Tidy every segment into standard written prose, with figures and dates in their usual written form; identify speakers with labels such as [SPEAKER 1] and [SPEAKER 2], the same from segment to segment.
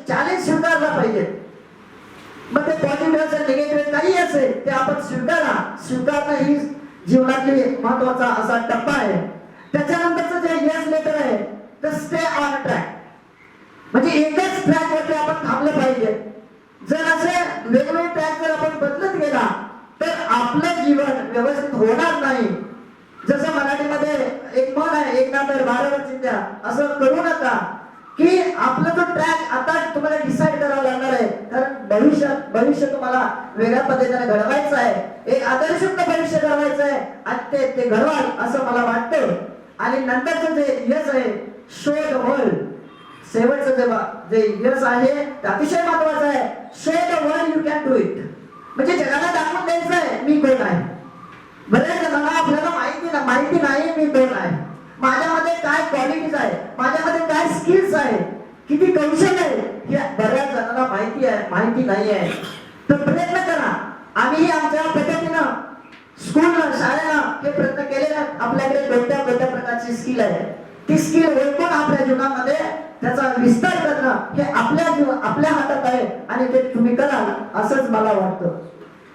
[SPEAKER 1] Challenge स्वीकारला पाहिजे. मग ते पॉझिटिव्ह असेल निगेटिव्ह काही असेल ते आपण स्वीकारणं ही जीवनातली महत्वाचा असा टप्पा आहे. त्याच्यानंतरचं जे यस लेटर आहे तर स्टे ऑन ट्रॅक, म्हणजे एकच ट्रॅक वरती आपण थांबलं पाहिजे. जर असे वेगवेगळे ट्रॅक जर आपण बदलत गेला तर आपलं जीवन व्यवस्थित होणार नाही. जसं मराठीमध्ये एक म्हण आहे, एक ना तर 12 चिंध्या. असं करू नका की आपलं जो ट्रॅक आता तुम्हाला डिसाईड करावं लागणार आहे, कारण भविष्य तुम्हाला वेगळ्या पद्धतीने घडवायचं आहे, एक आदर्शयुक्त भविष्य घडवायचं आहे आणि ते घडवाल असं मला वाटतं. आणि नंतरचं जे यश आहे, शो द वर्ल्ड, शेवटचं जे यश आहे ते अतिशय महत्वाचं आहे. Show the world you can do it, म्हणजे जगाला दाखवून द्यायचं आहे मी कोण आहे. बरेच जणांना आपल्याला माहिती नाही मी कोण आहे, माझ्यामध्ये काय क्वालिटीज आहे, माझ्यामध्ये काय स्किल्स आहे, किती कौशल्य आहे, हे बऱ्याच जणांना माहिती नाही आहे. तर प्रयत्न करा. आम्ही आमच्या पद्धतीनं स्कूलला शाळेला हे प्रयत्न केलेले आहेत. आपल्याकडे कोणत्या प्रकारची स्किल आहे, ती स्किल ओळखून आपल्या जीवनामध्ये त्याचा विस्तार करणं हे आपल्या हातात आहे आणि ते तुम्ही कराल असंच मला वाटतं.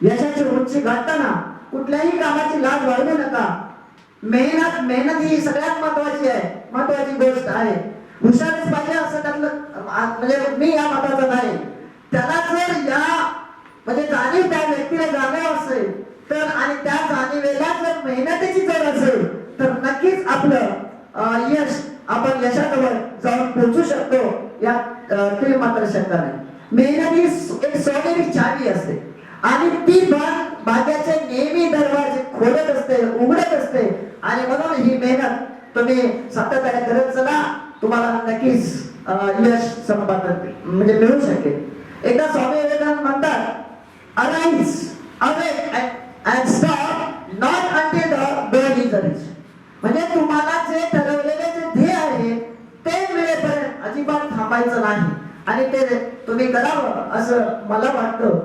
[SPEAKER 1] यशाची उंची गाठताना कुठल्याही कामाची लाज बाळगू नका. मेहनत ही सगळ्यात महत्वाची गोष्ट आहे. हुशारच पाहिजे असं त्यातलं म्हणजे मी या मताचा नाही. त्याला जर या म्हणजे जाणीव त्या व्यक्तीला जाणीव असेल तर आणि त्या जाणीवेला जर मेहनतीची जोड असेल तर नक्कीच आपलं आपण यशाजवळ जाऊन पोहोचू शकतो. यात ते मात्र शंका नाही. मेहनत ही एक सोनेरी चावी असते आणि ती भाग्याचे नेहमी दरवाजे खोलत असते, उघडत असते. आणि म्हणून ही मेहनत तुम्ही सातत्याने करत चला, तुम्हाला नक्कीच यश संपादन म्हणजे मिळू शकेल. एकदा स्वामी विवेकानंद म्हणतात, arise awake and stop not until the goal is reached, म्हणजे तुम्हाला जे ठरवलेले जे ध्येय आहे ते मिळेपर्यंत अजिबात थांबायचं नाही आणि ते तुम्ही करावं असं मला वाटतं.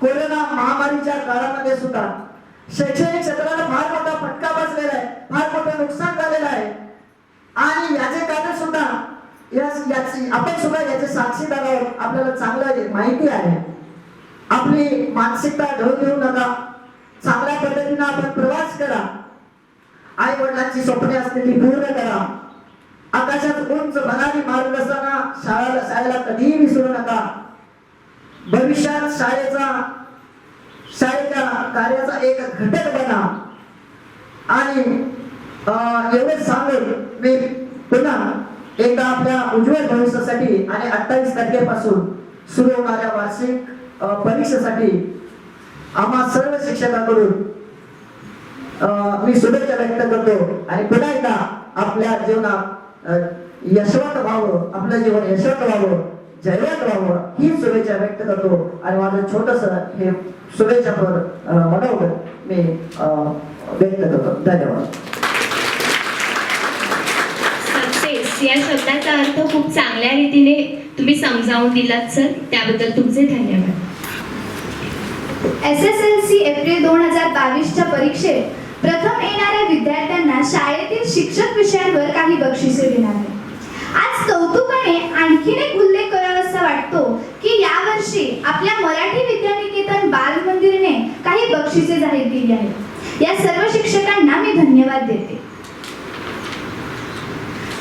[SPEAKER 1] कोरोना महामारीच्या काळामध्ये सुद्धा शैक्षणिक क्षेत्राला फार मोठा फटका बसलेला आहे, फार मोठं नुकसान झालेलं आहे आणि याचे कारण सुद्धा आपण सुद्धा याचे साक्षीदार आहोत. आपल्याला चांगलं माहिती आहे. आपली मानसिकता ढळ घेऊ नका, चांगल्या पद्धतीने आपण प्रवास करा, आई वडिलांची स्वप्ने असतील ती पूर्ण करा. आकाशात उंच भरारी मार्ग असताना शाळेला कधीही विसरू नका. भविष्यात शाळेच्या कार्याचा एक घटक बना. आणि एवढेच सांगून मी पुन्हा एकदा आपल्या उज्ज्वल भविष्यासाठी आणि 28 तारखेपासून सुरू होणाऱ्या वार्षिक परीक्षेसाठी आम्हा सर्व शिक्षकांकडून मी शुभेच्छा व्यक्त करतो. आणि पुन्हा एकदा आपल्या जीवनात यशवंत व्हावं, आपलं जीवन यशवंत व्हावं, जयवंत व्हावं ही शुभेच्छा व्यक्त करतो. आणि माझं छोटस हे शुभेच्छा मनोगत मी व्यक्त करतो. धन्यवाद.
[SPEAKER 2] सक्सेस या शब्दाचा अर्थ खूप चांगल्या रीतीने तुम्ही समजावून दिलात सर, त्याबद्दल तुमचे धन्यवाद.
[SPEAKER 3] SSLC एप्रिल 2022च्या परीक्षेत प्रथम येणाऱ्या विद्यार्थ्यांना शाळेतील शिक्षक विषयांवर काही बक्षिसे देणार आहे. आज कौतुकाने आणखीन एक उल्लेख करावासा वाटतो की यावर्षी आपल्या मराठी विद्यानिकेतन बाल मंदिरने काही बक्षिसे जाहीर केली आहेत. या सर्व शिक्षकांना मी धन्यवाद देते.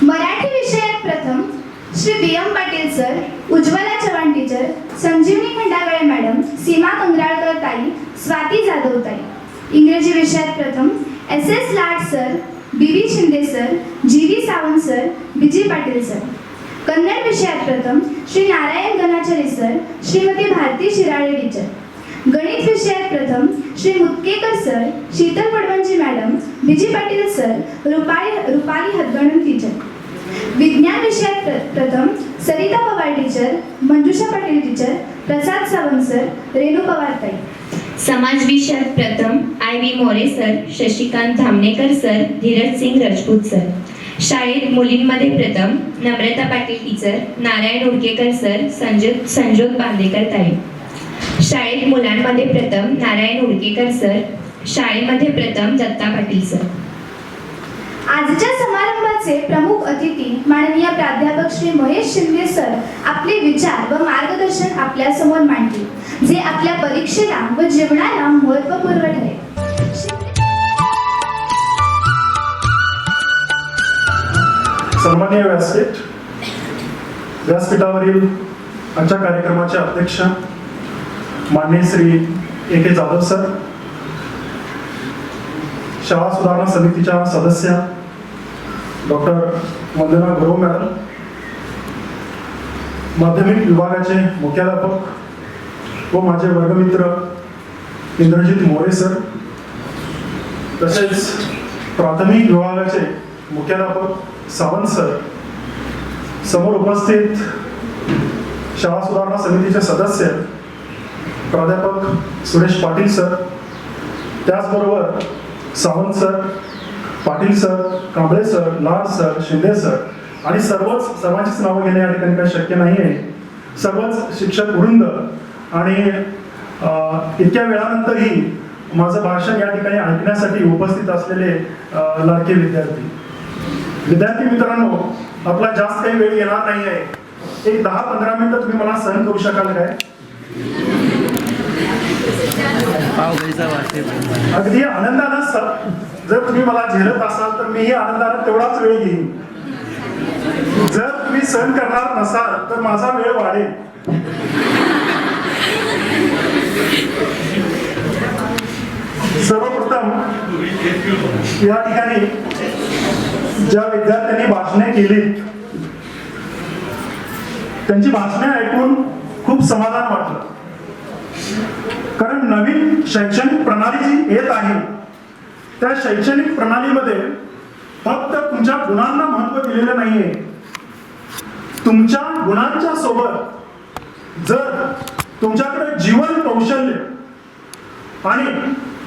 [SPEAKER 3] मराठी विषयात प्रथम Shri BM Patil sir, Ujjwala Chavan teacher, Sanjivani Khandagale madam, Seema Mangralkar ताई, स्वाती जाधव ताई. इंग्रजी विषयात प्रथम SS Lad sir, BB Shinde sir, GV Sawant sir, BG Patil sir. Kannada विषयात प्रथम श्री नारायण गणाचारी सर, श्रीमती भारती शिराळे टीचर. गणित विषयात प्रथम Shri Mutkekar sir, Sheetal Padvanji madam, BG Patil sir, Rupali Hadganan teacher. विज्ञान विषयात प्रथम सरिता पवार टीचर, मंजुषा पाटील टीचर, प्रसाद सावंत सर, रेणू पवार ताई.
[SPEAKER 2] समाज विषयात प्रथम IB More sir, Shashikant Dhamnekar sir, Dheeraj Singh Rajput sir. शाळेत मुलींमध्ये प्रथम नम्रता पाटील टीचर, नारायण उडकेकर सर, संजोत बांदेकर ताई. शाळेत मुलांमध्ये प्रथम नारायण उडकेकर सर, शाळेमध्ये प्रथम दत्ता पाटील सर.
[SPEAKER 3] आजच्या समारंभाचे प्रमुख अतिथी माननीय प्राध्यापक श्री महेश शिंदे सर आपले विचार व मार्गदर्शन आपल्या समोर मांडतील, जे आपल्या परीक्षेला व जीवनाला महत्त्वपूर्ण ठरेल.
[SPEAKER 4] सन्माननीय व्यासपीठ, व्यासपीठावरील आजच्या कार्यक्रमाचे अध्यक्ष माननीय श्री A.K. जाधव सर, शाळा सुधारणा समितीच्या सदस्य डॉक्टर वंदना गुरव मॅडम, माध्यमिक विभागाचे मुख्याध्यापक व माझे वर्गमित्र इंद्रजित मोरे सर, तसेच प्राथमिक विभागाचे मुख्याध्यापक सावंत सर, समोर उपस्थित शाळा सुधारणा समितीचे सदस्य प्राध्यापक सुरेश पाटील सर, त्याचबरोबर Sawant sir, Patil sir, Kamble sir, Lad sir, Shinde sir आणि सर्वांचीच नावं घेणे या ठिकाणी काही शक्य नाही आहे. सर्वच शिक्षक वृंद आणि इतक्या वेळानंतरही माझं भाषण या ठिकाणी ऐकण्यासाठी उपस्थित असलेले लाडके विद्यार्थी मित्रांनो, आपला जास्त काही वेळ येणार नाही आहे. एक 10-15 मिनिटं तुम्ही मला सहन करू शकाल काय? अगदी आनंदानं जर तुम्ही मला झेलत असाल तर मीही आनंदानं तेवढाच वेळ घेईन. जर तुम्ही सहन करणार नसाल तर माझा वेळ वाढेल. सर्वप्रथम या ठिकाणी ज्या विद्यार्थ्यांनी भाषणे केली त्यांची भाषणे ऐकून खूप समाधान वाटलं. कारण नवीन शैक्षणिक प्रणाली जी येत आहे त्या शैक्षणिक प्रणालीमध्ये फक्त तुमच्या गुणांना महत्त्व दिलेलं नाहीये. तुमच्या गुणांच्या सोबत जर तुमच्याकडे जीवन कौशल्य आणि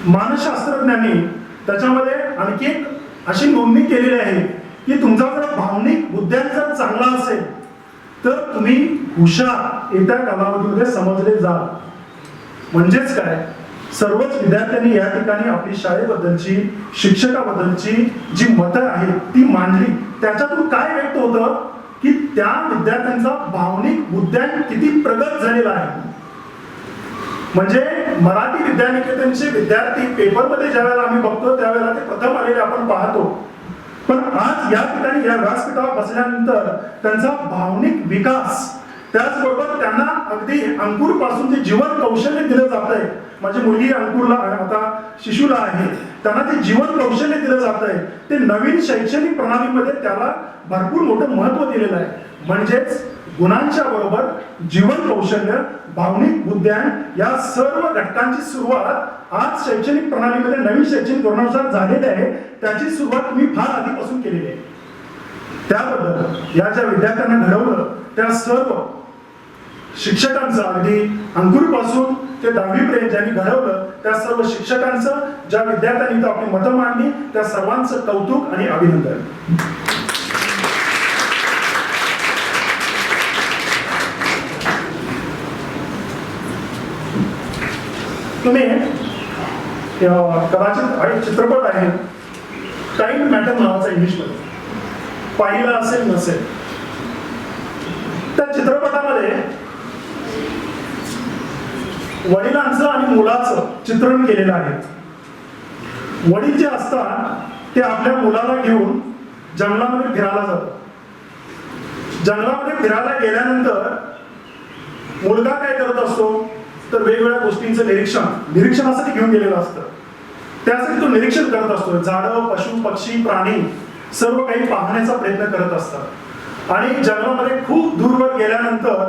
[SPEAKER 4] मानसशास्त्रज्ञांनी त्याच्यामध्ये आणखी एक अशी नोंदणी केलेली आहे की तुमचा जर भावनिक बुद्ध्यांक जर चांगला असेल तर तुम्ही हुशार येत्या कालावधीमध्ये समजले जाल. म्हणजेच काय, सर्वच विद्यार्थ्यांनी या ठिकाणी आपली शाळेबद्दलची, शिक्षकाबद्दलची जी मतं आहेत ती मांडली. त्याच्यातून काय व्यक्त होतं की त्या विद्यार्थ्यांचा भावनिक बुद्ध्यांक किती प्रगत झालेला आहे. म्हणजे मराठी विद्यानिकेतनचे विद्यार्थी पेपरमध्ये ज्या वेळेला आम्ही बघतो त्यावेळेला ते प्रथम आलेले आपण पाहतो, पण आज या ठिकाणी या व्यासपीठावर बसल्यानंतर त्यांचा भावनिक विकास, त्याचबरोबर त्यांना अगदी अंकुर पासून जे जीवन कौशल्य दिलं जात आहे. माझी मुलगी अंकुरला आता शिशूला आहे, त्यांना ते जीवन कौशल्य दिलं जात आहे. ते नवीन शैक्षणिक प्रणालीमध्ये त्याला भरपूर मोठं महत्त्व दिलेलं आहे. म्हणजेच गुणांच्या बरोबर जीवन कौशल्य, भावनिक बुद्ध्यांक या सर्व घटकांची सुरुवात आज शैक्षणिक प्रणालीमध्ये नवीन शैक्षणिक धोरणानुसार झालेली आहे. त्याची सुरुवात तुम्ही फार आधीपासून केलेली आहे. त्याबद्दल या ज्या विद्यार्थ्यांना घडवलं त्या सर्व शिक्षकांचं, अगदी अंकुरपासून ते 10वी पर्यंत ज्यांनी घडवलं त्या सर्व शिक्षकांचं, ज्या विद्यार्थ्यांनी आपली मतं मांडली त्या सर्वांचं कौतुक आणि अभिनंदन. तुम्ही कदाचित एक चित्रपट आहे टाइम मॅटर नावाचा, इंग्लिशमध्ये पाहिला असेल नसेल. त्या चित्रपटामध्ये वडिलांचं आणि मुलाचं चित्रण केलेलं आहे. वडील जे असतात ते आपल्या मुलाला घेऊन जंगलामध्ये फिरायला जातात. जंगलामध्ये फिरायला गेल्यानंतर मुलगा काय करत असतो तर वेगवेगळ्या गोष्टींचं निरीक्षणासाठी घेऊन गेलेलं असतं. त्यासाठी तो निरीक्षण करत असतो. झाडं, पशु, पक्षी, प्राणी सर्व काही पाहण्याचा प्रयत्न करत असतात. आणि जंगलामध्ये खूप दूरवर गेल्यानंतर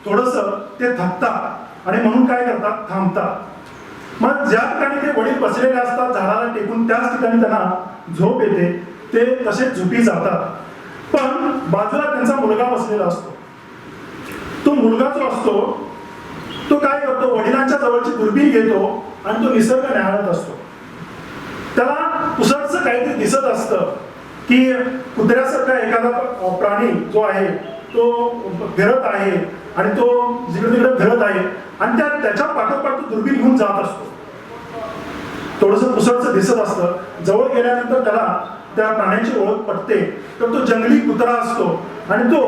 [SPEAKER 4] थोडंसं ते थकतात आणि म्हणून काय करतात, थांबतात. मग ज्या ठिकाणी ते वडील बसलेले असतात झाडाला टेकून त्याच ठिकाणी त्यांना झोप येते. ते तसे झोपी जातात. पण बाजूला त्यांचा मुलगा बसलेला असतो. तो मुलगा जो असतो तो काय करतो, वडिलांच्या जवळची दुर्बीण घेतो आणि तो निसर्ग न्याहाळत असतो. त्याला पुसटचं काहीतरी दिसत असतं की कुत्र्यासारखा एखादा प्राणी जो आहे तो फिरत आहे आणि तो जिकडे तिकडे फिरत आहे आणि त्याच्या पाठोपाठ तो दुर्बीण घेऊन जात असतो. थोडंसं पुसटचं दिसत असतं. जवळ गेल्यानंतर त्याला त्या प्राण्याची ओळख पटते तर तो जंगली कुत्रा असतो आणि तो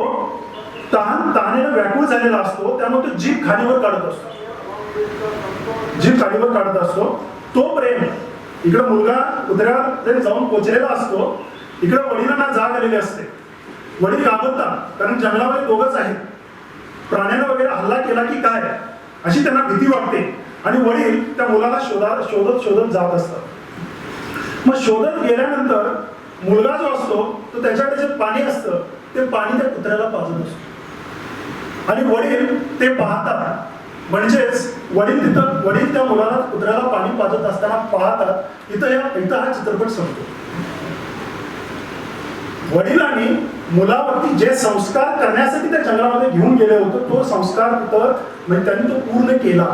[SPEAKER 4] तहानेने व्याकुळ झालेला असतो, त्यामुळे तो जीभ खालीवर काढत असतो. तो प्रेम इकडे मुलगा कुत्र्यावर जाऊन पोचलेला असतो, इकडे वडिलांना जाग आलेली असते. वडील घाबरतात कारण जंगलामध्ये दोघच आहेत, प्राण्यानं वगैरे हल्ला केला की काय अशी त्यांना भीती वाटते आणि वडील त्या मुलाला शोधत जात असतात. मग शोधत गेल्यानंतर मुलगा जो असतो तो त्याच्याकडे जे पाणी असतं ते पाणी त्या कुत्र्याला पाजत असतो आणि वडील ते पाहतात. म्हणजेच वडील त्या मुलाला कुत्र्याला पाणी पाजत असताना पाहतात. इथं हा चित्रपट संपतो. वडिलांनी मुलावरती जे संस्कार करण्यासाठी त्या जंगलामध्ये घेऊन गेले होते तो संस्कार तिथं म्हणजे त्यांनी तो पूर्ण केला.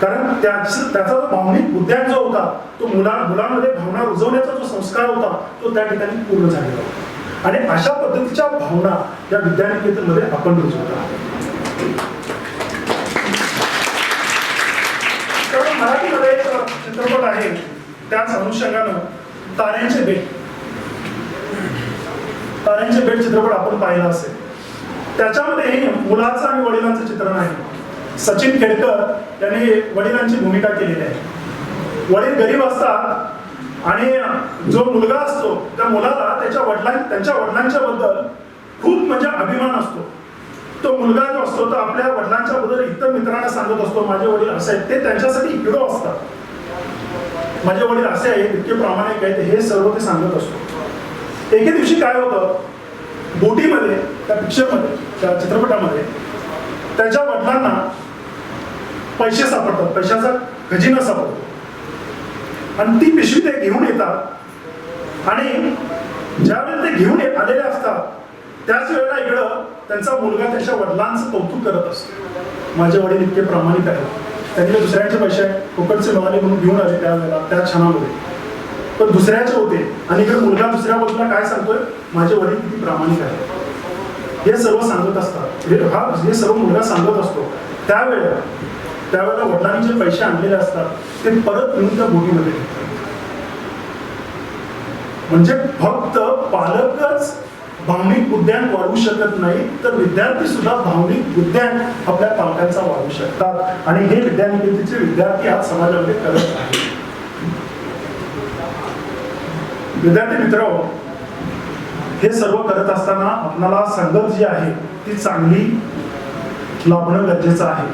[SPEAKER 4] कारण त्याचा जो भावनिक उद्यान जो होता तो मुलांमध्ये भावना रुजवण्याचा जो संस्कार होता तो त्या ठिकाणी पूर्ण झालेला होता. आणि अशा पद्धतीच्या भावना या विद्यानिकेतनमध्ये आपण रुजवतो. तर मराठीमध्ये एक चित्रपट आहे त्याच अनुषंगानं ताऱ्यांचे बेट चित्रपट आपण पाहिला असेल. त्याच्यामध्ये मुलाचं आणि वडिलांचं चित्रण आहे. सचिन खेडकर यांनी वडिलांची भूमिका केलेली आहे. वडील गरीब असतात आणि जो मुलगा असतो त्या मुलाला त्यांच्या वडिलांच्या बद्दल खूप म्हणजे अभिमान असतो. तो मुलगा जो असतो तो आपल्या वडिलांच्या बद्दल इतर मित्रांना सांगत असतो माझे वडील असे आहेत, ते त्यांच्यासाठी हिरो असतात. माझे वडील असे आहेत, इतके प्रामाणिक आहेत, हे सर्व ते सांगत असतो. एके दिवशी काय होतं, बोटीमध्ये त्या पिक्चरमध्ये त्या चित्रपटामध्ये त्याच्या वडिलांना पैसे सापडतात, पैशाचा खजिना सापडतो आणि ती पिशवी ते घेऊन येतात आणि ज्यावेळेला ते घेऊन आलेले असतात त्याच वेळेला इकडं त्यांचा मुलगा त्यांच्या वडिलांचं कौतुक करत असतो. माझे वडील इतके प्रामाणिक आहेत, त्यांनी दुसऱ्यांचे पैसे फुकटचे मिळाले म्हणून घेऊन आले त्यावेळेला त्या क्षणामध्ये, पण दुसऱ्याचे होते. आणि इकडे मुलगा दुसऱ्या बाजूला काय सांगतोय, माझे वडील किती प्रामाणिक आहेत हे सर्व सांगत असतात. हे सर्व मुलगा सांगत असतो. त्यावेळेला वडिलांनी जे पैसे आणलेले असतात ते परत येऊन त्या बोटीमध्ये घेतात. म्हणजे फक्त पालकच भावनिक उद्यान वाढवू शकत नाही तर विद्यार्थी सुद्धा भावनिक उद्यान आपल्या पालकांचा वाढवू शकतात आणि हे विद्यानिकेतीचे विद्यार्थी आज समाजामध्ये करत आहेत. विद्यार्थी मित्र, हे सर्व करत असताना आपल्याला संगत जी आहे ती चांगली लाभणं गरजेचं आहे.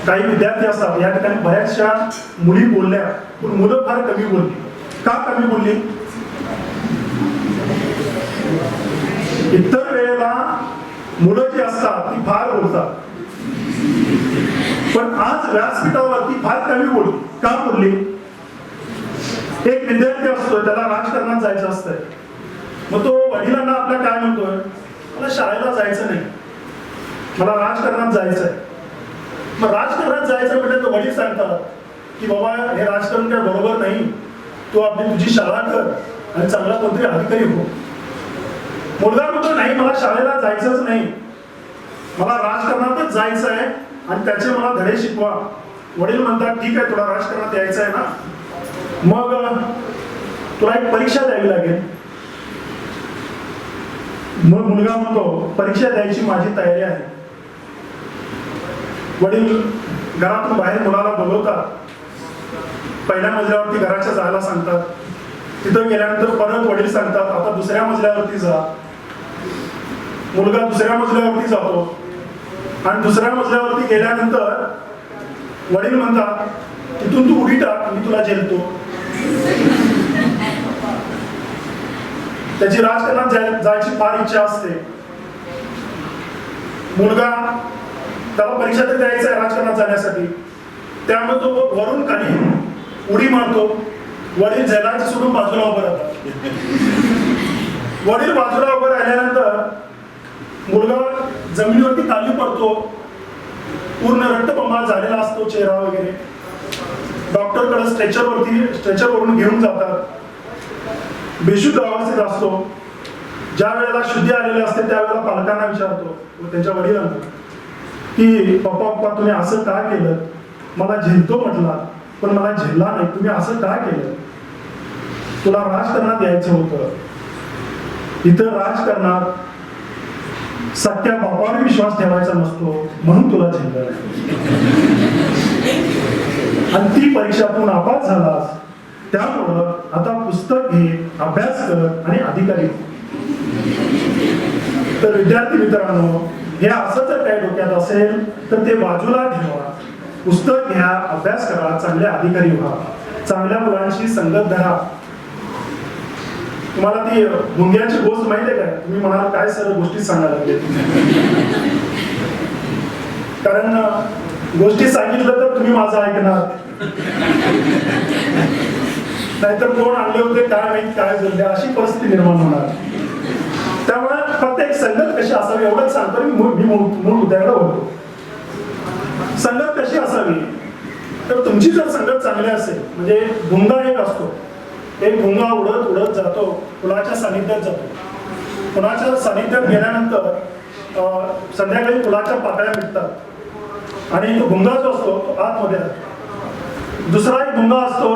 [SPEAKER 4] काही विद्यार्थी असतात, या ठिकाणी बऱ्याचशा मुली बोलल्या पण मुलं फार कमी बोलली. का कमी बोलली? इतर वेळेला मुलं जी असतात ती फार बोलतात, पण आज व्यासपीठावरती फार कमी बोलली. का बोलली? एक विद्यार्थी असतोय, त्याला राजकारणात जायचं असतंय, मग तो वडिलांना आपल्या काय म्हणतोय, मला शाळेला जायचं नाही, मला राजकारणात जायचंय. मग राजकारणात जायचं म्हणजे तो वडील सांगतात की बाबा हे राजकारण काय बरोबर नाही, तू आपली तुझी शाळा कर आणि चांगला कोणतरी अधिकारी हो. मुलगा म्हणतो नाही, मला शाळेला जायचंच नाही, मला राजकारणातच जायचं आहे आणि त्याचे मला धडे शिकवा. वडील म्हणतात ठीक आहे, तुला राजकारणात यायचं आहे ना, मग तुला एक परीक्षा द्यावी लागेल. मग मुलगा म्हणतो परीक्षा द्यायची माझी तयारी आहे. वडील घरातून बाहेर मुलाला बोलवतात, पहिल्या मजल्यावरती घराच्या जायला सांगतात. तिथं गेल्यानंतर परत वडील सांगतात आता दुसऱ्या मजल्यावरती जा. मुलगा दुसऱ्या मजल्यावरती जातो आणि दुसऱ्या मजल्यावरती गेल्यानंतर वडील म्हणतात तिथून तू उडी टाक, मी तुला झेलतो. त्याची राजकारणात जायची फार इच्छा असते. मुलगा त्याला परीक्षा तर द्यायचं आहे राजकारणात जाण्यासाठी, त्यामुळे तो वरून खाली उडी मारतो. वडील झेलाचे सोडून बाजूला उभं राहतात. वडील बाजूला उभं राहिल्यानंतर मुलगा जमिनीवरती खाली पडतो, पूर्ण रक्तबंबाळ झालेला असतो चेहरा वगैरे. डॉक्टरकडे स्ट्रेचरवरून घेऊन जातात. बेशुद्ध अवस्थेत असतो. ज्या वेळेला शुद्धी आलेली असते त्यावेळेला पालकांना विचारतो व त्यांच्या वडिलांना की पप्पा तुम्ही असं का केलं, मला झेलतो म्हटला पण मला झेलला नाही, तुम्ही असं का केलं. तुला राजकारणात यायचं होतं. इथं राजकारणात सख्या बापावर विश्वास ठेवायचा नसतो म्हणून तुला झेललं. आणि ती परीक्षा तू नापास झालास, त्यामुळं आता पुस्तक घे, अभ्यास कर आणि अधिकारी हो. तर विद्यार्थी मित्रांनो, हे असं जर काही डोक्यात असेल तर ते बाजूला ठेवा. पुस्तक घ्या, अभ्यास करा, चांगले अधिकारी व्हा, चांगल्या मुलांशी संगत धरा. तुम्हाला ती मुंग्याची गोष्ट माहिती आहे का? तुम्ही म्हणाल काय सर गोष्टी सांगायला लागले, कारण गोष्टी सांगितलं तर तुम्ही माझं ऐकणार, नाहीतर कोण आणले होते काय माहित काय झाले अशी परिस्थिती निर्माण होणार. त्यामुळे फक्त एक संगत कशी असावी एवढंच सांगतो मी मूळ मुद्द्याकडे होतो. संगत कशी असावी तर तुमची जर संगत चांगली असेल, म्हणजे भुंगा एक असतो, एक भुंगा उडत उडत जातो, फुलाच्या सानिध्यात जातो. फुलाच्या सानिध्यात गेल्यानंतर संध्याकाळी फुलाच्या पाकळ्या मिटतात आणि तो भुंगा जो असतो तो आतमध्ये राहतो. दुसरा एक भुंगा असतो,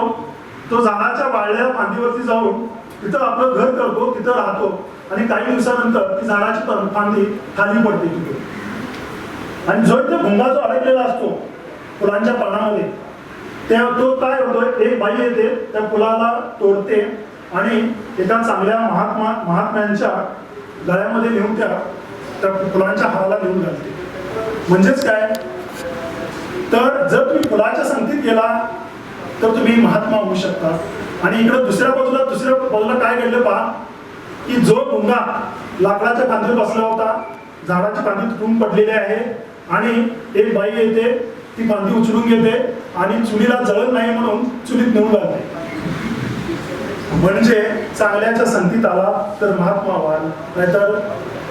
[SPEAKER 4] तो झाडाच्या वाळलेल्या फांदीवरती जाऊन तिथं आपलं घर करतो, तिथं राहतो आणि काही दिवसानंतर ती झाडाची फांदी खाली पडते तिथे. आणि जो इथे भुंगा जो अडकलेला असतो फुलांच्या पानामध्ये, तो काय होतो, एक बाई येते, त्या फुलाला तोडते आणि एका चांगल्या महात्म्यांच्या गळ्यामध्ये नेऊन त्या फुलांच्या हाराला नेऊन घालते. म्हणजेच काय, तर जर तुम्ही फुलाच्या संगतीत गेला तर तुम्ही महात्मा होऊ शकता. आणि इकडे दुसऱ्या बाजूला काय घडलं पहा, की जो भुंगा लाकडाच्या फांदीवर बसला होता, झाडाची फांदी तुटून पडलेली आहे आणि एक बाई येते, ती फांदी उचलून घेते आणि चुलीला जळण नाही म्हणून चुलीत नेऊन घालते. म्हणजे चांगल्याच्या संगतीत आला तर महात्मा व्हाल, नाहीतर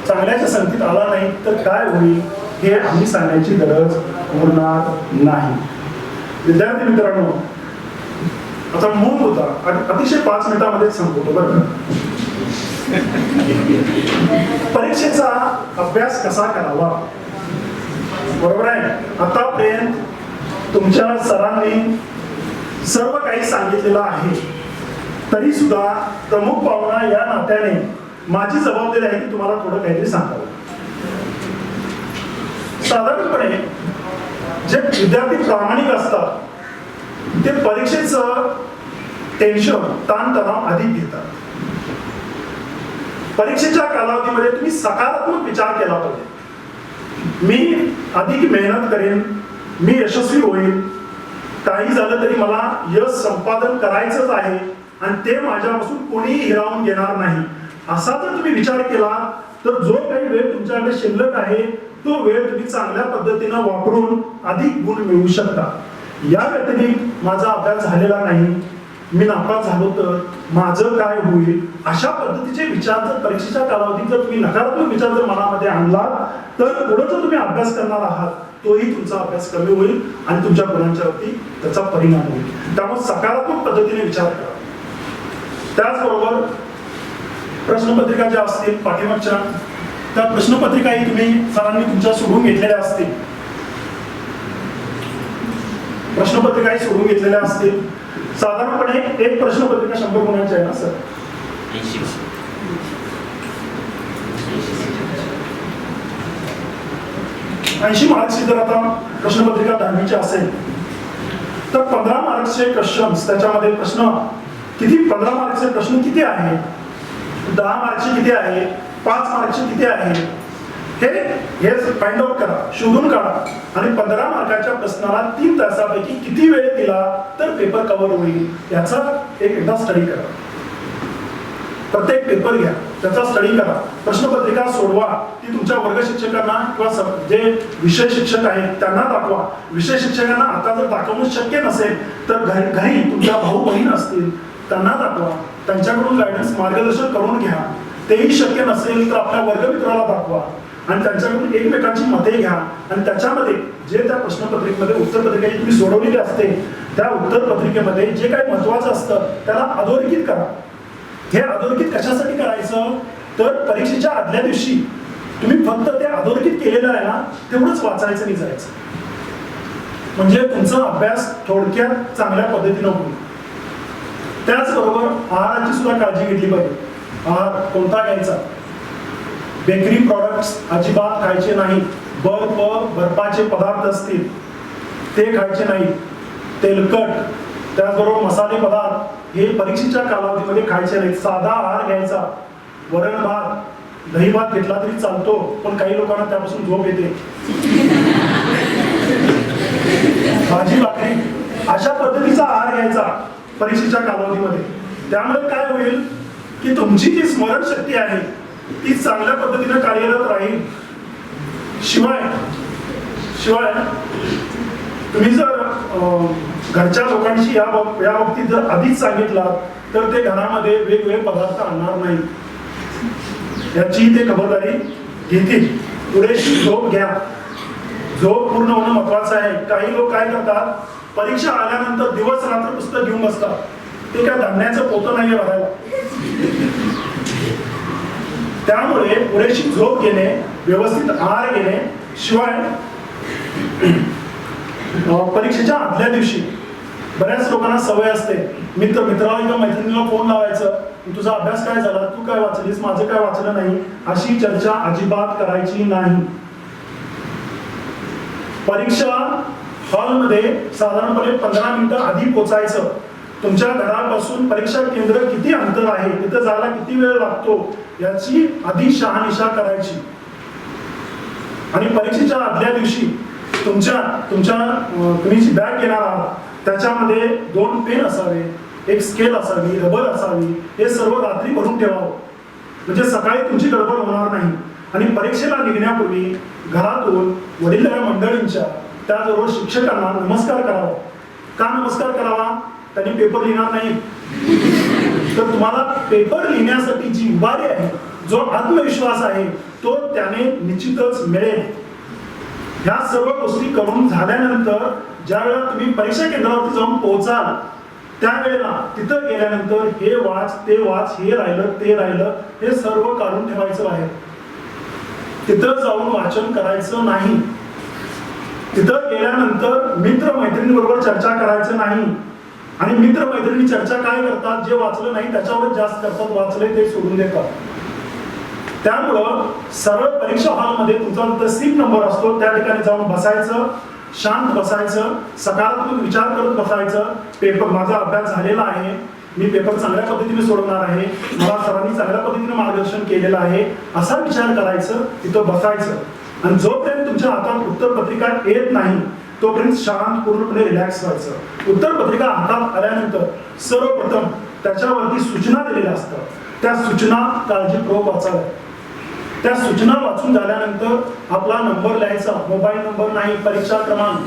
[SPEAKER 4] चांगल्याच्या संगतीत आला नाही तर काय होईल हे आम्ही सांगण्याची गरज उरणार नाही. विद्यार्थी मित्रांनो, आता मूळ होता अतिशय 5 मिनिटांमध्येच संपवतो बरं. परीक्षेचा अभ्यास कसा करावा, बरोबर आहे. आतापर्यंत तुमच्या सरांनी सर्व काही सांगितलेलं आहे, तरी सुद्धा प्रमुख पाहुणा या नात्याने माझी जबाबदारी आहे की तुम्हाला थोडं काहीतरी सांगावं. साधारणपणे जे विद्यार्थी प्रामाणिक असतात ते परीक्षेचं टेन्शन, ताणतणाव अधिक घेतात. परीक्षेच्या कालावधीमध्ये तुम्ही सकारात्मक विचार केला पाहिजे. मी अधिक मेहनत करेन, मी यशस्वी होईल, काही झालं तरी मला यश संपादन करायचंच आहे आणि ते माझ्यापासून कोणीही हिरावून घेणार नाही, असा जर तुम्ही विचार केला तर जो काही वेळ तुमच्याकडे शिल्लक आहे तो वेळ तुम्ही चांगल्या पद्धतीनं वापरून अधिक गुण मिळवू शकता. या व्यतिरिक्त माझा अभ्यास झालेला नाही, मी नापास झालो तर माझं काय होईल, अशा पद्धतीचे विचार जर परीक्षेच्या कालावधीत जर तुम्ही नकारात्मक विचार जर मनामध्ये आणला तर पुढे जो तुम्ही अभ्यास करणार आहात तोही तुमचा अभ्यास कमी होईल आणि तुमच्या गुणांच्यावरती त्याचा परिणाम होईल. त्यामुळे सकारात्मक पद्धतीने विचार करा. त्याचबरोबर प्रश्नपत्रिका ज्या असतील पाठीमागच्या, त्या प्रश्नपत्रिकाही तुम्ही सरांनी तुमच्या सोडून घेतलेल्या असतील, प्रश्नपत्रिकाही सोडून घेतलेल्या असतील. साधारणपणे एक प्रश्नपत्रिका 100 गुणांची आहे ना सर? 80 मार्क्सची जर आता प्रश्नपत्रिका 10वीची असेल तर 15 मार्क्सचे क्वेश्चन, त्याच्यामध्ये प्रश्न किती, 15 मार्क्सचे प्रश्न किती आहे, 10 मार्क्सचे किती आहे, 5 मार्क्सचे किती आहे, हे फाइंड आउट करा, शोधून काढा आणि 15 मार्काच्या प्रश्नाला 3 तासापैकी किती वेळ दिला तर पेपर कव्हर होईल याचा एकदा स्टडी करा. प्रत्येक पेपर घ्या, त्याचा स्टडी करा, प्रश्नपत्रिका सोडवा, ती तुमच्या वर्ग शिक्षकांना किंवा जे विषय शिक्षक आहेत त्यांना दाखवा. विषय शिक्षकांना आता जर दाखवणं शक्य नसेल तर घरी तुमच्या भाऊ बहीण असतील त्यांना दाखवा, त्यांच्याकडून गायडन्स मार्गदर्शन करून घ्या. तेही शक्य नसेल तर आपल्या वर्गमित्राला दाखवा आणि त्यांच्याकडून एकमेकांची मते घ्या आणि त्याच्यामध्ये जे त्या प्रश्नपत्रिकेमध्ये उत्तरपत्रिका तुम्ही सोडवलेली असते त्या उत्तरपत्रिकेमध्ये जे काही महत्वाचं असतं त्याला अधोरेखित करा. हे अधोरेखित कशासाठी करायचं तर परीक्षेच्या आदल्या दिवशी तुम्ही फक्त ते अधोरेखित केलेलं आहे ना तेवढंच वाचायचं नाही जायचं, म्हणजे तुमचा अभ्यास थोडक्यात चांगल्या पद्धतीनं होईल. त्याचबरोबर आहाराची सुद्धा काळजी घेतली पाहिजे. आहार कोणता घ्यायचा? बेकरी प्रॉडक्ट्स अजिबात खायचे नाही. बर्फाचे पदार्थ असतील ते खायचे नाही. तेलकट त्याचबरोबर मसाले पदार्थ हे परीक्षेच्या कालावधीमध्ये खायचे नाहीत. साधा आहार घ्यायचा. वरण भात, दही भात घेतला तरी चालतो, पण काही लोकांना त्यापासून झोप येते. भाजी भाकरी अशा पद्धतीचा आहार घ्यायचा परीक्षेच्या कालावधीमध्ये. त्यामुळे काय होईल की तुमची जी स्मरणशक्ती आहे ती चांगल्या पद्धतीने कार्यरत राहील. शिवाय तुम्ही जर घरच्या लोकांशी या बाबतीत जर आधीच सांगितलं तर ते घरामध्ये वेगवेगळे पदार्थ आणणार नाही, याची ते खबरदारी घेतील. पुरेशी झोप घ्या. झोप पूर्ण होणं महत्वाचं आहे. काही लोक काय करतात, परीक्षा आल्यानंतर दिवस रात्र पुस्तक घेऊन बसतात. ते काय धान्याचं पोतं नाहीये भरायला. त्यामुळे पुरेशी झोप घेणे, व्यवस्थित आहार घेणे, शिवाय परीक्षेच्या आदल्या दिवशी बऱ्याच लोकांना सवय असते मित्राला किंवा मैत्रिणीला फोन लावायचं, तुझा अभ्यास काय झाला, तू काय वाचलीस, माझं काय वाचलं नाही, अशी चर्चा अजिबात करायची नाही. परीक्षा हॉलमध्ये साधारणपणे 15 मिनिटं आधी पोहोचायचं. तुमच्या घरापासून परीक्षा केंद्र किती अंतर आहे, तिथं जायला किती वेळ लागतो याची आधी शहानिशा करायची. आणि परीक्षेच्या आदल्या दिवशी तुम्ही जी बॅग घेणार आहात त्याच्यामध्ये 2 पेन असावे, एक स्केल असावी, रबर असावी, हे सर्व रात्री भरून ठेवावं, म्हणजे सकाळी तुमची गडबड होणार नाही. आणि परीक्षेला निघण्यापूर्वी घरातून वडीलधाऱ्या मंडळींच्या त्याचबरोबर शिक्षकांना नमस्कार करावा. का नमस्कार करावा? त्यांनी पेपर लिहिणार नाही, तर तुम्हाला पेपर लिहिण्यासाठी जी उभारी आहे, जो आत्मविश्वास आहे, तो त्याने निश्चितच मिळेल. ह्या सर्व गोष्टी करून झाल्यानंतर ज्या वेळेला तुम्ही परीक्षा केंद्रावरती जाऊन पोहोचाल त्यावेळेला तिथं गेल्यानंतर हे वाच, ते वाच, हे राहिलं, ते राहिलं, हे सर्व काढून ठेवायचं बाहेर. तिथं जाऊन वाचन करायचं नाही. तिथं गेल्यानंतर मित्र मैत्रिणीबरोबर चर्चा करायचं नाही. आणि मित्र मैत्रिणी चर्चा काय करतात, जे वाचलं नाही त्याच्यावर जास्त करतात, वाचले ते सोडून देतात. त्यामुळं सरळ परीक्षा हॉलमध्ये तुमचा सीट नंबर असतो त्या ठिकाणी जाऊन बसायचं, शांत बसायचं, सकारात्मक विचार करत बसायचं. पेपर माझा अभ्यास झालेला आहे, मी पेपर चांगल्या पद्धतीने सोडवणार आहे, मला सरांनी चांगल्या पद्धतीने मार्गदर्शन केलेलं आहे, असा विचार करायचं, तिथं बसायचं. आणि जोपर्यंत तुमच्या हातात उत्तरपत्रिका येत नाही तोपर्यंत शांत पूर्णपणे रिलॅक्स व्हायचं. उत्तरपत्रिका हातात आल्यानंतर सर्वप्रथम त्याच्यावरती सूचना दिलेल्या असतात, त्या सूचना काळजीपूर्वक वाचाव्या. त्या सूचना वाचून झाल्यानंतर आपला नंबर लिहायचा, मोबाईल नंबर नाही, परीक्षा क्रमांक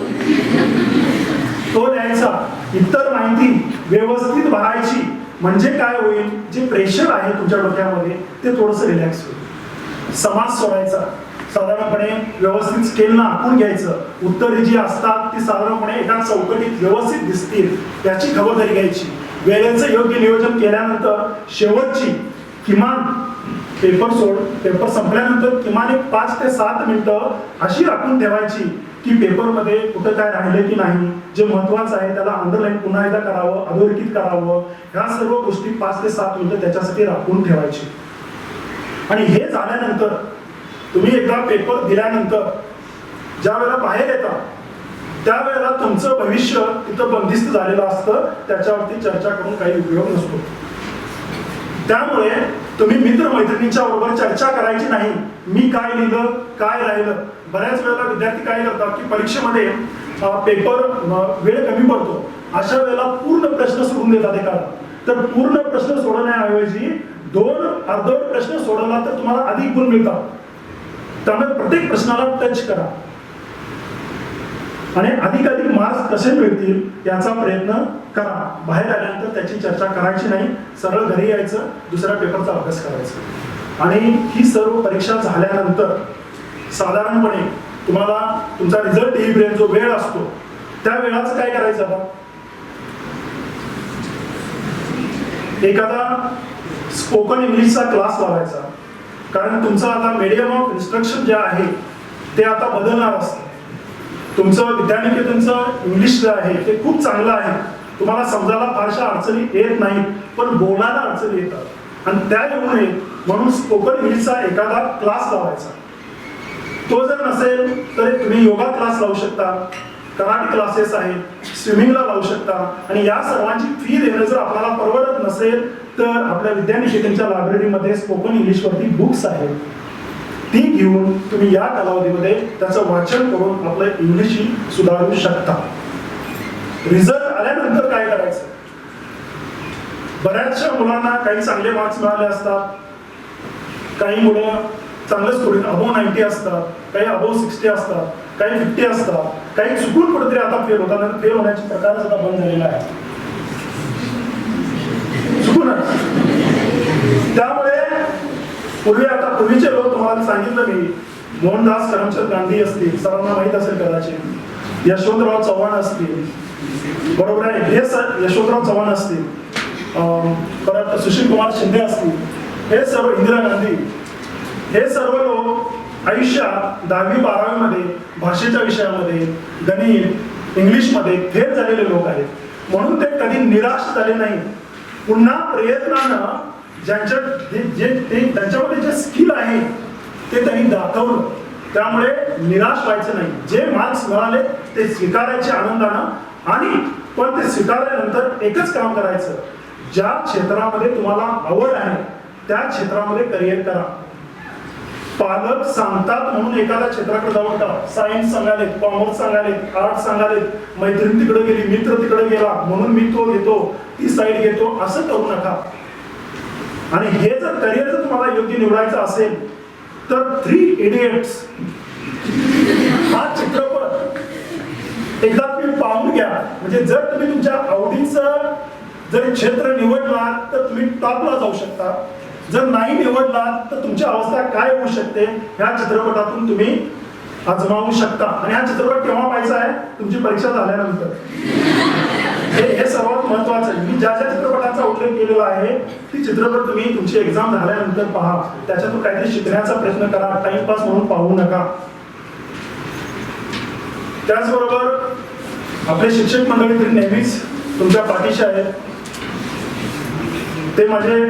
[SPEAKER 4] तो लिहायचा. इतर माहिती व्यवस्थित भरायची. म्हणजे काय होईल, जे प्रेशर आहे तुमच्या डोक्यामध्ये ते थोडंसं रिलॅक्स होईल. समास सोडायचा. साधारणपणे व्यवस्थित स्केलनं आखून घ्यायचं. उत्तरे जी असतात ती साधारणपणे एका चौकटीत व्यवस्थित दिसतील याची खबरदारी घ्यायची. वेळेचं योग्य नियोजन केल्यानंतर शेवटची किमान पेपर संपल्यानंतर किमान 5 ते 7 मिनिटं अशी राखून ठेवायची की पेपरमध्ये कुठं काय राहिलं की नाही, जे महत्वाचं आहे त्याला अंडरलाईन पुन्हा एकदा करावं, अधोरेखित करावं, ह्या सर्व गोष्टी 5 ते 7 मिनिटं त्याच्यासाठी राखून ठेवायची. आणि हे झाल्यानंतर तुम्ही एकदा पेपर दिल्यानंतर ज्या वेळेला बाहेर येता त्यावेळेला तुमचं भविष्य तिथं बंदिस्त झालेलं असतं, त्याच्यावरती चर्चा करून काही उपयोग नसतो. त्यामुळे तुम्ही मित्र मैत्रिणींच्या बरोबर चर्चा करायची नाही, मी काय लिहिलं, काय राहिलं. बऱ्याच वेळेला विद्यार्थी काय करतात की परीक्षेमध्ये पेपर वेळ कमी पडतो, अशा वेळेला पूर्ण प्रश्न सोडून देतात एखादा. तर पूर्ण प्रश्न सोडवण्याऐवजी 2 अर्धवट प्रश्न सोडवला तर तुम्हाला अधिक गुण मिळतात. त्यामुळे प्रत्येक प्रश्नाला टच करा आणि अधिकाधिक मार्क्स कसे मिळतील याचा प्रयत्न करा. बाहेर आल्यानंतर त्याची चर्चा करायची नाही, सरळ घरी यायचं, दुसऱ्या पेपरचा अभ्यास करायचा. आणि ही सर्व परीक्षा झाल्यानंतर साधारणपणे तुम्हाला तुमचा रिझल्ट येईपर्यंत जो वेळ असतो त्या वेळाचं काय करायचं, आता एखादा स्पोकन इंग्लिशचा क्लास लावायचा. कारण तुमचं आता मीडियम ऑफ इन्स्ट्रक्शन जे आहे ते आता बदलणार असतं. तुमचं विद्यानिकेतनचं इंग्लिश जे आहे ते खूप चांगलं आहे, तुम्हाला समजायला फारशा अडचणी येत नाहीत, पण बोलायला अडचणी येतात आणि त्या येऊ नये म्हणून स्पोकन इंग्लिशचा एखादा क्लास लावायचा. तो जर नसेल तर तुम्ही योगा क्लास लावू शकता, कराटे क्लासेस आहेत, स्विमिंगला लावू शकता. आणि या सर्वांची फी देणं जर आपल्याला परवडत नसेल तर आपल्या विद्यानिकेतनच्या लायब्ररीमध्ये स्पोकन इंग्लिशवरती बुक्स आहेत, ती घेऊन तुम्ही या कालावधीमध्ये त्याचं वाचन करून आपलं इंग्लिशही सुधारू शकता. रिझल्ट आल्यानंतर काय करायचं? बऱ्याचशा मुलांना काही चांगले मार्क्स मिळाले असतात, काही मुलं चांगले स्टुडंट अबोव 90 असतात, काही अबोव 60 असतात, काही 50 असतात, काही चुकून कुठेतरी आता फेल होतात. फेल होण्याचे प्रकार सुद्धा बंद झालेला आहे, चुकूनच. त्यामुळे पूर्वीचे लोक, तुम्हाला सांगितलं मी, मोहनदास करमचंद गांधी असतील, सर्वांना माहीत असेल कदाचित, यशवंतराव चव्हाण असतील, बरोबर आहे, हे यशवंतराव चव्हाण असतील, परत सुशील कुमार शिंदे असतील, हे सर्व, इंदिरा गांधी, हे सर्व लोक आयुष्यात 10वी-12वी मध्ये भाषेच्या विषयामध्ये, गणित, इंग्लिशमध्ये फेल झालेले लोक आहेत. म्हणून ते कधी निराश झाले नाही. पुन्हा प्रयत्नानं त्यांच्यामध्ये जे स्किल आहे ते त्यांनी दाखवलं. त्यामुळे निराश व्हायचं नाही. जे मार्क्स मिळाले ते स्वीकारायचे आनंदानं, आणि पण ते स्वीकारल्यानंतर एकच काम करायचं, ज्या क्षेत्रामध्ये तुम्हाला आवड आहे त्या क्षेत्रामध्ये करिअर करा. पालक सांगतात म्हणून एखाद्या क्षेत्राकडे जाऊ नका. सायन्स सांगाले, कॉमर्स सांगाले, आर्ट सांगाले, मैत्रीण तिकडे गेली, मित्र तिकडे गेला म्हणून मी तो घेतो, ती साईड घेतो, असं करू नका. आणि हे जर करिअर जर तुम्हाला योग्य निवडायचं असेल तर 3 इडियट्स हा चित्रपट एकदा तुम्ही पाहून घ्या. म्हणजे जर तुम्ही तुमच्या आवडीचं जर क्षेत्र निवडलात तर तुम्ही टॉपला जाऊ शकता. जर नाही निवडलात तर तुमची अवस्था काय होऊ शकते ह्या चित्रपटातून तुम्ही आजमावू शकता. आणि हा चित्रपट केव्हा पाहायचा आहे? तुमची परीक्षा झाल्यानंतर. हे सर्वात महत्वाचं आहे. मी ज्या चित्रपटाचा उल्लेख केलेला आहे ती चित्रपट तुम्ही तुमची एक्झाम झाल्यानंतर पहा. त्याच्यातून काहीतरी शिकण्याचा प्रयत्न करा, टाइमपास म्हणून पाहू नका. त्याचबरोबर आपले शिक्षक मंडळी तरी नेहमीच तुमच्या पाठीशी आहेत. ते माझे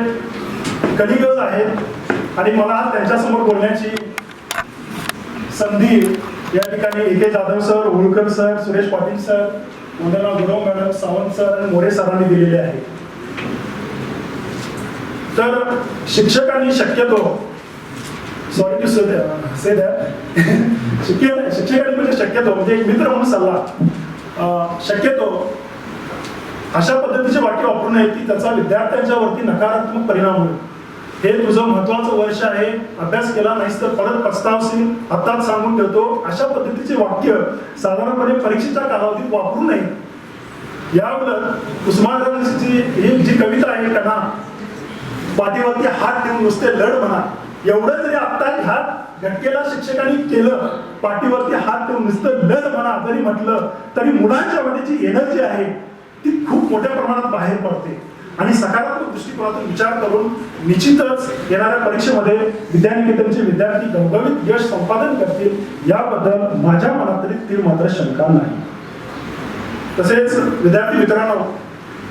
[SPEAKER 4] कलिगज आहेत आणि मला त्यांच्यासमोर बोलण्याची संधी या ठिकाणी A K. Jadhav sir, Holkar sir, Suresh Patil sir, Vandana Gurav madam, Sawant sir आणि मोरे सरांनी दिलेले आहे. तर शिक्षकांनी शक्यतो, सॉरी टू से दॅट, शिक्षकांनी म्हणजे शक्यतो, म्हणजे एक मित्र म्हणून सल्ला, शक्यतो अशा पद्धतीचे वाक्य वापरू नये की त्याचा विद्यार्थ्यांच्या वरती नकारात्मक परिणाम होईल. हे तुझं महत्वाचं वर्ष आहे, अभ्यास केला नाहीस तर परत पस्तावशील, आताच सांगून ठेवतो, अशा पद्धतीचे वाक्य साधारणपणे परीक्षेच्या कालावधीत वापरू नये. याउलट उस्मानाबादची ही जी कविता आहे कणा, पाठीवरती हात ठेवून नुसते लढ म्हणा, एवढं जरी आता ह्या घटकेला शिक्षकांनी केलं, पाठीवरती हात ठेवून नुसतं लढ म्हणा जरी म्हटलं तरी मुलांच्या मध्ये जी एनर्जी आहे ती खूप मोठ्या प्रमाणात बाहेर पडते. आणि सकारात्मक दृष्टिकोनातून विचार करून निश्चितच येणाऱ्या परीक्षेमध्ये विद्यानिकेतनचे विद्यार्थी घवघवीत यश संपादन करतील याबद्दल माझ्या मनात तरी तीळ मात्र शंका नाही. तसेच विद्यार्थी मित्रांनो,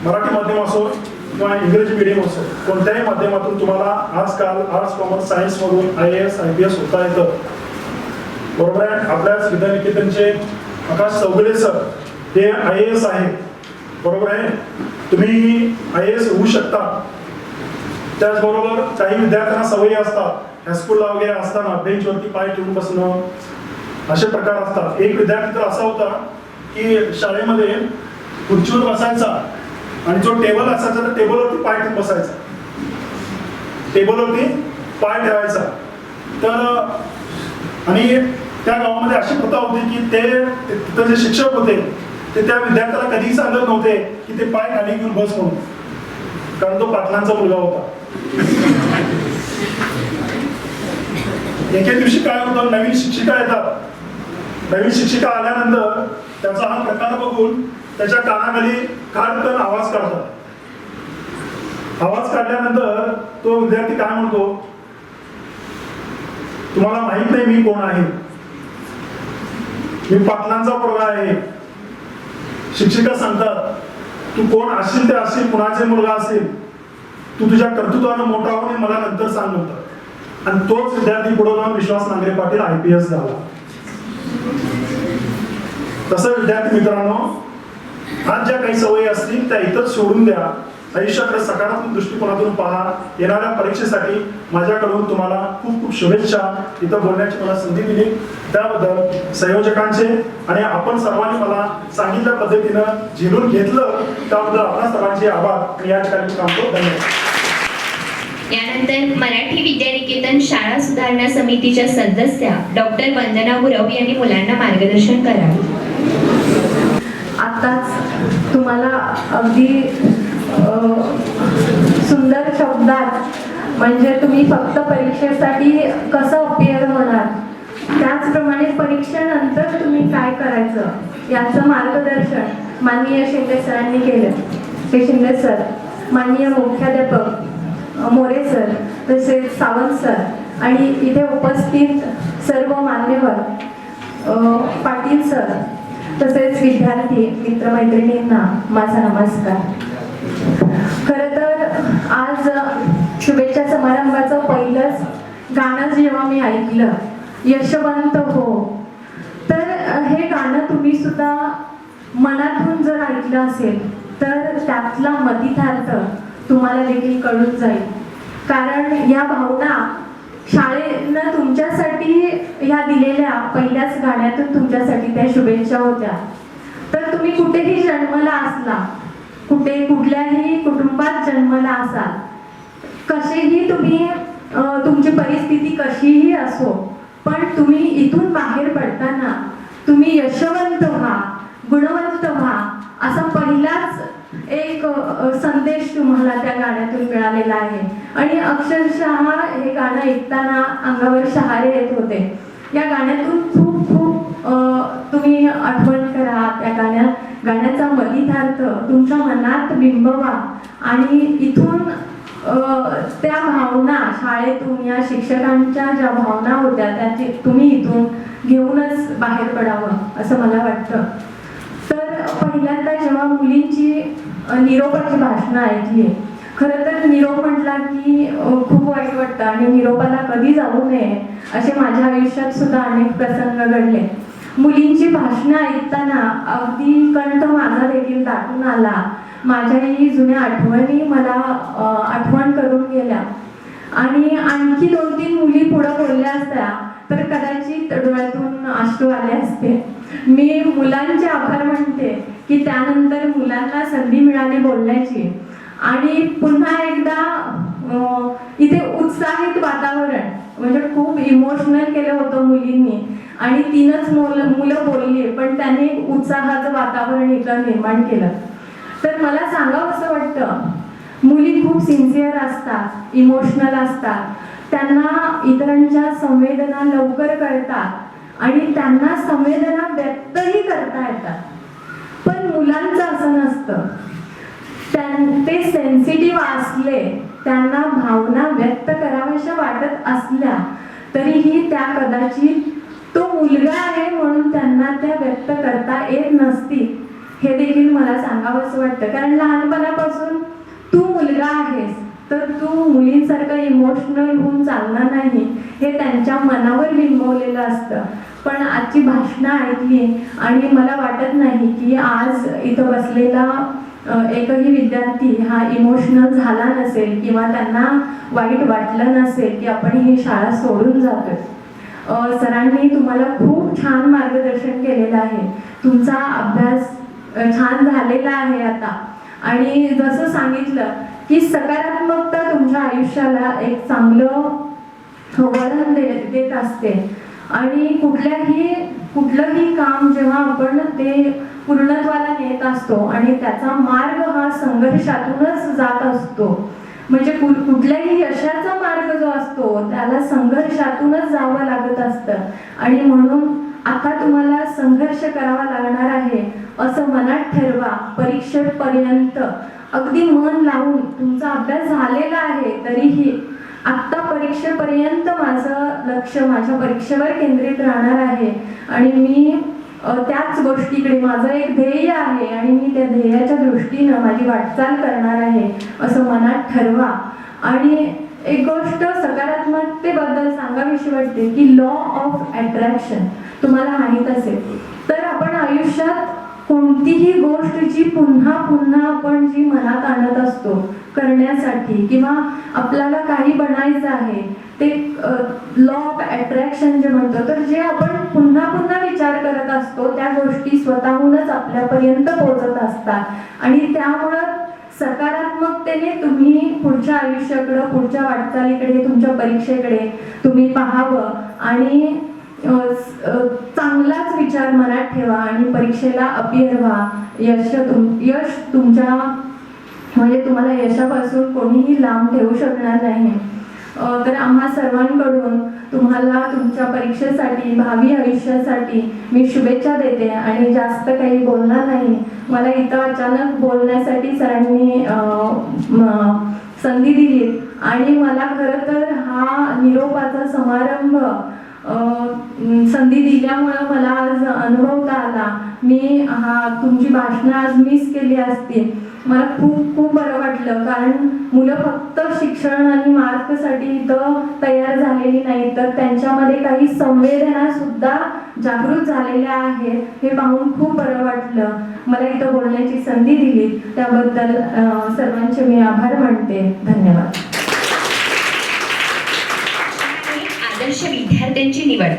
[SPEAKER 4] मराठी माध्यम असो किंवा इंग्रजी मीडियम असो, कोणत्याही माध्यमातून तुम्हाला आजकाल आर्ट्स, कॉमर्स, सायन्स मधून IAS, IPS होता येतं, बरोबर आहे. आपल्याच विद्यानिकेतनचे आकाश चौगुले सर हे IAS आहे, बरोबर आहे. तुम्ही IAS होऊ शकता. त्याचबरोबर काही विद्यार्थ्यांना सवयी असतात, हायस्कूलला वगैरे असताना बेंचवरती पाय ठेवून बसणं, असे प्रकार असतात. एक विद्यार्थी तर असा होता की शाळेमध्ये खुर्चीवर बसायचा आणि जो टेबल असायचा तर टेबलवरती पाय ठेवून बसायचा, टेबलवरती पाय ठेवायचा. तर आणि त्या गावामध्ये अशी प्रथा होती की ते तिथं जे शिक्षक होते ते त्या विद्यार्थ्याला कधीही सांगत नव्हते की ते पाय खाली घेऊन बस म्हणून, कारण तो पाटलांचा मुलगा होता. एके दिवशी काय होतं, नवीन शिक्षिका येतात. नवीन शिक्षिका आल्यानंतर त्याचा हा प्रकार बघून त्याच्या कानाखाली खाडकन आवाज काढतात. आवाज काढल्यानंतर तो विद्यार्थी काय म्हणतो, तुम्हाला माहित नाही मी कोण आहे, मी पाटलांचा पोरगा आहे. शिक्षिका सांगतात तू कोण असशील ते असशील, कुणाचे मुलगा असेल, तू तुझ्या कर्तृत्वानं मोठा होणे मला नंतर सांग होतं. आणि तोच विद्यार्थी पुढे जाऊन विश्वास नांगरे पाटील IPS झाला. तसं विद्यार्थी मित्रांनो, आज ज्या काही सवयी असतील त्या इतर सोडून द्या. आयुष्याकडे सकारात्मक दृष्टिकोनातून पहा. येणाऱ्या परीक्षेसाठी माझ्याकडून तुम्हाला खूप खूप शुभेच्छा. इथं बोलण्याची मला संधी दिली त्याबद्दल संयोजकांचे आणि आपण सर्वांनी मला सांगितल्या पद्धतीनं झेलून घेतलं त्याबद्दल आपल्या सर्वांचे आभार. आणि या ठिकाणी थांबतो. धन्यवाद.
[SPEAKER 2] यानंतर मराठी विद्यानिकेतन शाळा सुधारणा समितीच्या सदस्या डॉक्टर वंदना गुरव यांनी मुलांना मार्गदर्शन करावे.
[SPEAKER 5] आताच तुम्हाला अगदी सुंदर शब्दात म्हणजे तुम्ही फक्त परीक्षेसाठी कसं अपेअर होणार, त्याचप्रमाणे परीक्षेनंतर तुम्ही काय करायचं याचं मार्गदर्शन माननीय शिंदे सरांनी केलं. हे शिंदे सर, माननीय मुख्याध्यापक मोरे सर, तसेच सावंत सर आणि इथे उपस्थित सर्व मान्यवर, पाटील सर, तसेच विद्यार्थी मित्रमैत्रिणींना माझा नमस्कार. खरं तर आज शुभेच्छा समारंभाचं पहिलंच गाणं जेव्हा मी ऐकलं, यशवंत हो, तर हे गाणं तुम्ही सुद्धा मनातून जर ऐकलं असेल तर त्यातला मतितार्थ तुम्हाला देखील कळून जाईल. कारण या भावना शाळेनं तुमच्यासाठी ह्या दिलेल्या पहिल्याच गाण्यातून तुमच्यासाठी त्या शुभेच्छा होत्या. तर तुम्ही कुठेही जन्मला असला, कुठल्याही कुटुंबात जन्मला असाल, कसेही तुम्ही तुमची परिस्थिती कशीही असो, पण तुम्ही इथून बाहेर पडताना तुम्ही यशवंत व्हा, गुणवंत व्हा, असा पहिलाच एक संदेश तुम्हाला त्या गाण्यातून मिळालेला आहे. आणि अक्षरशः हे गाणं ऐकताना अंगावर शहारे येत होते. या गाण्यातून खूप खूप तुम्ही आठवण करा, त्या गाण्याचा मतितार्थ तुमच्या मनात बिंबवा आणि इथून त्या भावना शाळेतून या शिक्षकांच्या ज्या भावना होत्या त्याची तुम्ही इथून घेऊनच बाहेर पडावं असं मला वाटतं. तर पहिल्यांदा जेव्हा मुलींची निरोपाची भाषणं ऐकली, खरं तर निरोप म्हटला की खूप वाईट वाटतं आणि निरोपाला कधी जाऊ नये असे माझ्या आयुष्यात सुद्धा अनेक प्रसंग घडले. मुलींची भाषणं ऐकताना अगदी कंठ माझा देखील दाटून आला. माझ्याही जुन्या आठवणी मला आठवण करून गेल्या. आणि आणखी 2-3 मुली पुढे बोलल्या असत्या तर कदाचित डोळ्यातून अश्रू आले असते. मी मुलांचे आभार मानते की त्यानंतर मुलांना संधी मिळाली बोलण्याची. आणि पुन्हा एकदा इथे उत्साहित वातावरण, म्हणजे खूप इमोशनल केलं होतं मुलींनी आणि 3च मुलं बोलली, पण त्यांनी उत्साहाचं वातावरण इथं निर्माण केलं. तर मला सांगावं असं वाटतं, मुली खूप सिन्सिअर असतात, इमोशनल असतात, त्यांना इतरांच्या संवेदना लवकर कळतात आणि त्यांना संवेदना व्यक्तही करता येतात. पण मुलांचं असं नसतं. ते सेन्सिटिव्ह असले, त्यांना भावना व्यक्त कराव्याशा वाटत असल्या तरीही त्या कदाचित तो मुलगा आहे म्हणून त्यांना त्या व्यक्त करता येत नसतील, हे देखील मला सांगावंसं वाटतं. कारण लहानपणापासून तू मुलगा आहेस तर तू मुलींसारखं इमोशनल होऊन चालणार नाही हे त्यांच्या मनावर बिंबवलेलं असतं. पण आजची भाषणं ऐकली आणि मला वाटत नाही की आज इथं बसलेला एकही विद्यार्थी हा इमोशनल झाला नसेल किंवा त्यांना वाईट वाटलं नसेल की आपण ही शाळा सोडून जातोय. सरांनी तुम्हाला खूप छान मार्गदर्शन केलेलं आहे. तुमचा अभ्यास छान झालेला आहे आता. आणि जसं सांगितलं की सकारात्मकता तुमच्या आयुष्याला एक चांगलं वळण देत असते. आणि कुठलंही काम जेव्हा आपण ते पूर्णत्वाला नेत असतो आणि त्याचा मार्ग हा संघर्षातूनच जात असतो. म्हणजे कुठल्याही यशाचा मार्ग जो असतो त्याला संघर्षातूनच जावं लागत असतं. आणि म्हणून आता तुम्हाला संघर्ष करावा लागणार आहे असं मनात ठरवा. परीक्षेपर्यंत अगदी मन लावून तुमचा अभ्यास झालेला आहे तरीही आत्ता परीक्षेपर्यंत माझं लक्ष माझ्या परीक्षेवर केंद्रित राहणार आहे आणि मी त्याच गोष्टीकडे माझं एक ध्येय आहे आणि मी त्या ध्येयाच्या दृष्टीनं माझी वाटचाल करणार आहे असं मनात ठरवा. आणि एक गोष्ट सकारात्मकतेबद्दल सांगावीशी वाटते की लॉ ऑफ अट्रॅक्शन तुम्हाला माहीत असेल तर आपण आयुष्यात कोणतीही गोष्ट जी पुन्हा पुन्हा आपण जी मनात आणत असतो करण्यासाठी किंवा आपल्याला काही बनायचं आहे ते लॉ ऑफ अट्रॅक्शन जे म्हणतो तर जे आपण पुन्हा पुन्हा विचार करत असतो त्या गोष्टी स्वतःहूनच आपल्यापर्यंत पोहोचत असतात आणि त्यामुळं सकारात्मकतेने तुम्ही पुढच्या आयुष्याकडे पुढच्या वाटचालीकडे तुमच्या परीक्षेकडे तुम्ही पाहावं आणि चांगलाच विचार मनात ठेवा आणि परीक्षेला अपीयर व्हा. यश तुमच्या म्हणजे तुम्हाला यशापासून कोणीही लांब ठेवू शकणार नाही. तर आम्हा सर्वांकडून तुम्हाला तुमच्या परीक्षेसाठी भावी आयुष्यासाठी मी शुभेच्छा देते आणि जास्त काही बोलणार नाही. मला इथं अचानक बोलण्यासाठी सरांनी संधी दिली आणि मला खरं तर हा निरोपाचा समारंभ संधी दिल्यामुळं मला आज अनुभवता आला. मी तुमची भाषणं आज मिस केली असती. मला खूप खूप बरं वाटलं कारण मुलं फक्त शिक्षण आणि मार्कसाठी इथं तयार झालेली नाही तर त्यांच्यामध्ये काही संवेदना सुद्धा जागृत झालेल्या आहेत. हे पाहून खूप बरं वाटलं. मला इथं बोलण्याची संधी दिली त्याबद्दल सर्वांचे मी आभार मानते. धन्यवाद.
[SPEAKER 2] आदर्श विद्यार्थ्यांची निवड.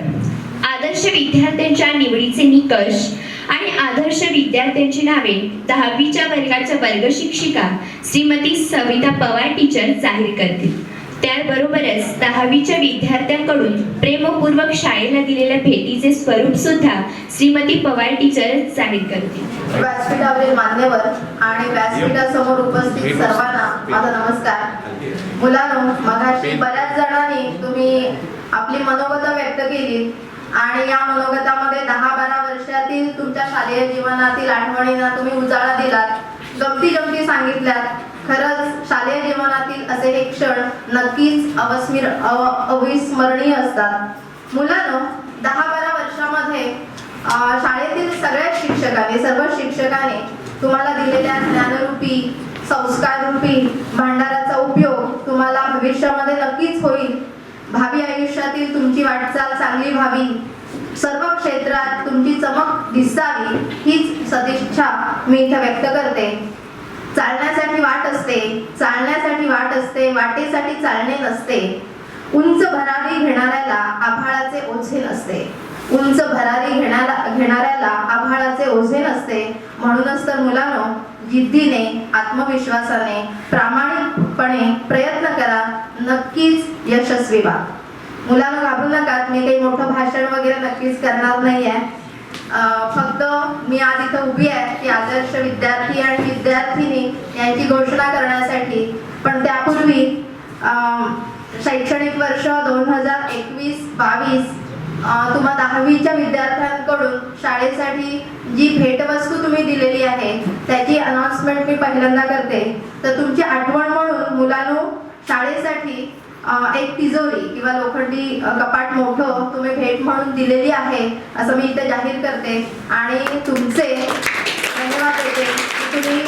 [SPEAKER 2] आदर्श विद्यार्थ्यांच्या निवडीचे निकष आणि आदर्श विद्यार्थ्यांची नावे 10वीच्या वर्गाच्या वर्ग शिक्षिका श्रीमती सविता पवार टीचर जाहीर करतील. त्याबरोबरच 10वीच्या विद्यार्थ्यांकडून प्रेमपूर्वक शाळेला दिलेल्या भेटीचे स्वरूप सुद्धा श्रीमती पवार टीचर जाहीर करतील.
[SPEAKER 6] व्यासपीठावरील मान्यवर आणि व्यासपीठासमोर उपस्थित सर्वांना माझा नमस्कार. मुलांनो, मगाशी बऱ्याच जणांनी तुम्ही आपली मनोगतं व्यक्त केली आणि या मनोगतामध्ये 10-12 वर्षातील तुमच्या शालेय जीवनातील आठवणींना तुम्ही उजाळा दिलात, गमती जमती सांगितल्यात. खरंच शालेय जीवनातील असे हे क्षण नक्कीच अविस्मरणीय असतात. मुलांनो, 10-12 वर्षामध्ये शाळेतील सर्व शिक्षकाने तुम्हाला दिलेल्या ज्ञानरूपी संस्काररूपी भांडाराचा उपयोग तुम्हाला भविष्यामध्ये नक्कीच होईल. भावी आयुष्यातील तुमची वाटचाल चांगली व्हावी, सर्व क्षेत्रात तुमची चमक दिसावी हीच सदिच्छा मी इथे व्यक्त करते. चालण्यासाठी वाट असते, वाटेसाठी चालणे नसते. उंच भरारी घेणाऱ्याला आभाळाचे ओझे नसते. म्हणूनच तर मुलांनो, जिद्दीने, आत्मविश्वासाने, प्रामाणिकपणे प्रयत्न करा, नक्कीच यशस्वी व्हा. मुलांना घाबरू नका. मी काही मोठं भाषण वगैरे नक्कीच करणार नाहीये. फक्त मी आज इथं उभी आहे की आदर्श विद्यार्थी आणि विद्यार्थिनी यांची घोषणा करण्यासाठी. पण त्यापूर्वी शैक्षणिक वर्ष 2021-22 तुम्हा 10वीच्या विद्यार्थ्यांकडून शाळेसाठी जी भेटवस्तू तुम्ही दिलेली आहे त्याची अनाउन्समेंट मी पहिल्यांदा करते. तर तुमची आठवण म्हणून मुलांनो, शाळेसाठी एक तिजोरी किंवा लोखंडी कपाट मोठं तुम्ही भेट म्हणून दिलेली आहे असं मी इथे जाहीर करते आणि तुमचे धन्यवाद देते की तुम्ही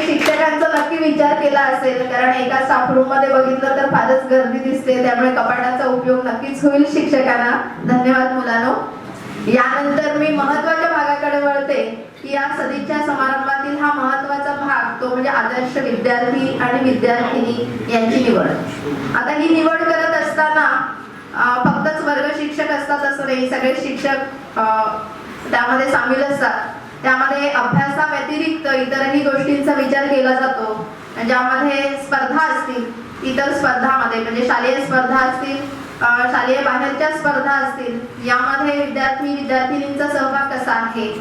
[SPEAKER 6] शिक्षकांचा नक्की विचार केला असेल. कारण एका स्टाफ रूम मध्ये बघितलं तर फारच गर्दी दिसते, त्यामुळे कपाटाचा उपयोग नक्कीच होईल शिक्षकांना. धन्यवाद मुलांनो. यानंतर मी महत्वाच्या भागाकडे वळते की या सदिच्छा समारंभातील हा महत्वाचा भाग तो म्हणजे आदर्श विद्यार्थी आणि विद्यार्थिनी यांची निवड. आता ही निवड करत असताना फक्तच वर्ग शिक्षक असतात असं नाही, सगळे शिक्षक त्यामध्ये सामील असतात. त्यामध्ये अभ्यासाव्यतिरिक्त इतरही गोष्टींचा विचार केला जातो. ज्यामध्ये स्पर्धा असतील, इतर स्पर्धामध्ये म्हणजे शालेय स्पर्धा असतील, शालेय बाहेरच्या स्पर्धा असतील, यामध्ये विद्यार्थी विद्यार्थिनींचा सहभाग कसा आहे,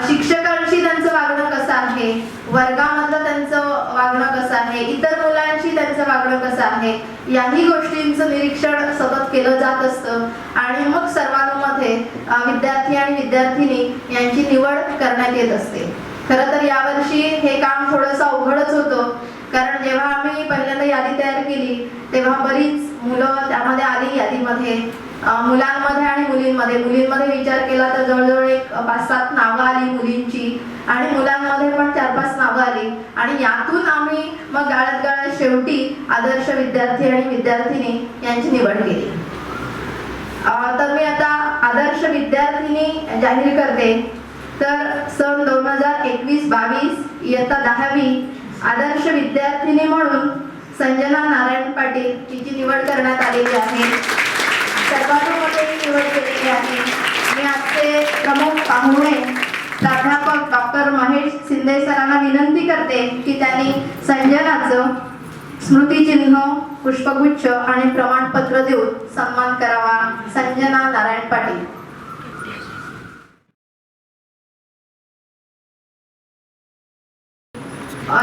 [SPEAKER 6] शिक्षकांशी त्यांचं वागणं कसं आहे, वर्गामधलं त्यांचं वागणं कसं आहे, इतर मुलांशी त्यांचं वागणं कसं आहे, याही गोष्टींचं निरीक्षण सतत केलं जात असतं आणि मग सर्वांमध्ये विद्यार्थी आणि विद्यार्थिनी यांची निवड करण्यात येत असते. खरं तर यावर्षी हे काम थोडंसं अवघडच होतं, कारण जेव्हा आम्ही पहिल्यांदा यादी तयार केली तेव्हा बरीच मुलं त्यामध्ये आली यादीमध्ये. मुलांमध्ये आणि मुलींमध्ये विचार केला तर जवळजवळ एक 5-7 नावं आली मुलींची आणि मुलांमध्ये पण 4-5 नावं आली आणि यातून आम्ही मग गाळत शेवटी आदर्श विद्यार्थी आणि विद्यार्थिनी यांची निवड केली. तर मी आता आदर्श विद्यार्थिनी जाहीर करते. तर सन 2021-22 इयत्ता 10वी आदर्श विद्यार्थिनी म्हणून संजना नारायण पाटील हिची निवड करण्यात आलेली आहे. सर्वानुमते निवड केलेली आहे. मी आजचे प्रमुख पाहुणे प्राध्यापक डॉक्टर महेश शिंदे सरांना विनंती करते की त्यांनी संजनाचं स्मृतिचिन्ह, पुष्पगुच्छ आणि प्रमाणपत्र देऊन सन्मान करावा. संजना नारायण पाटील.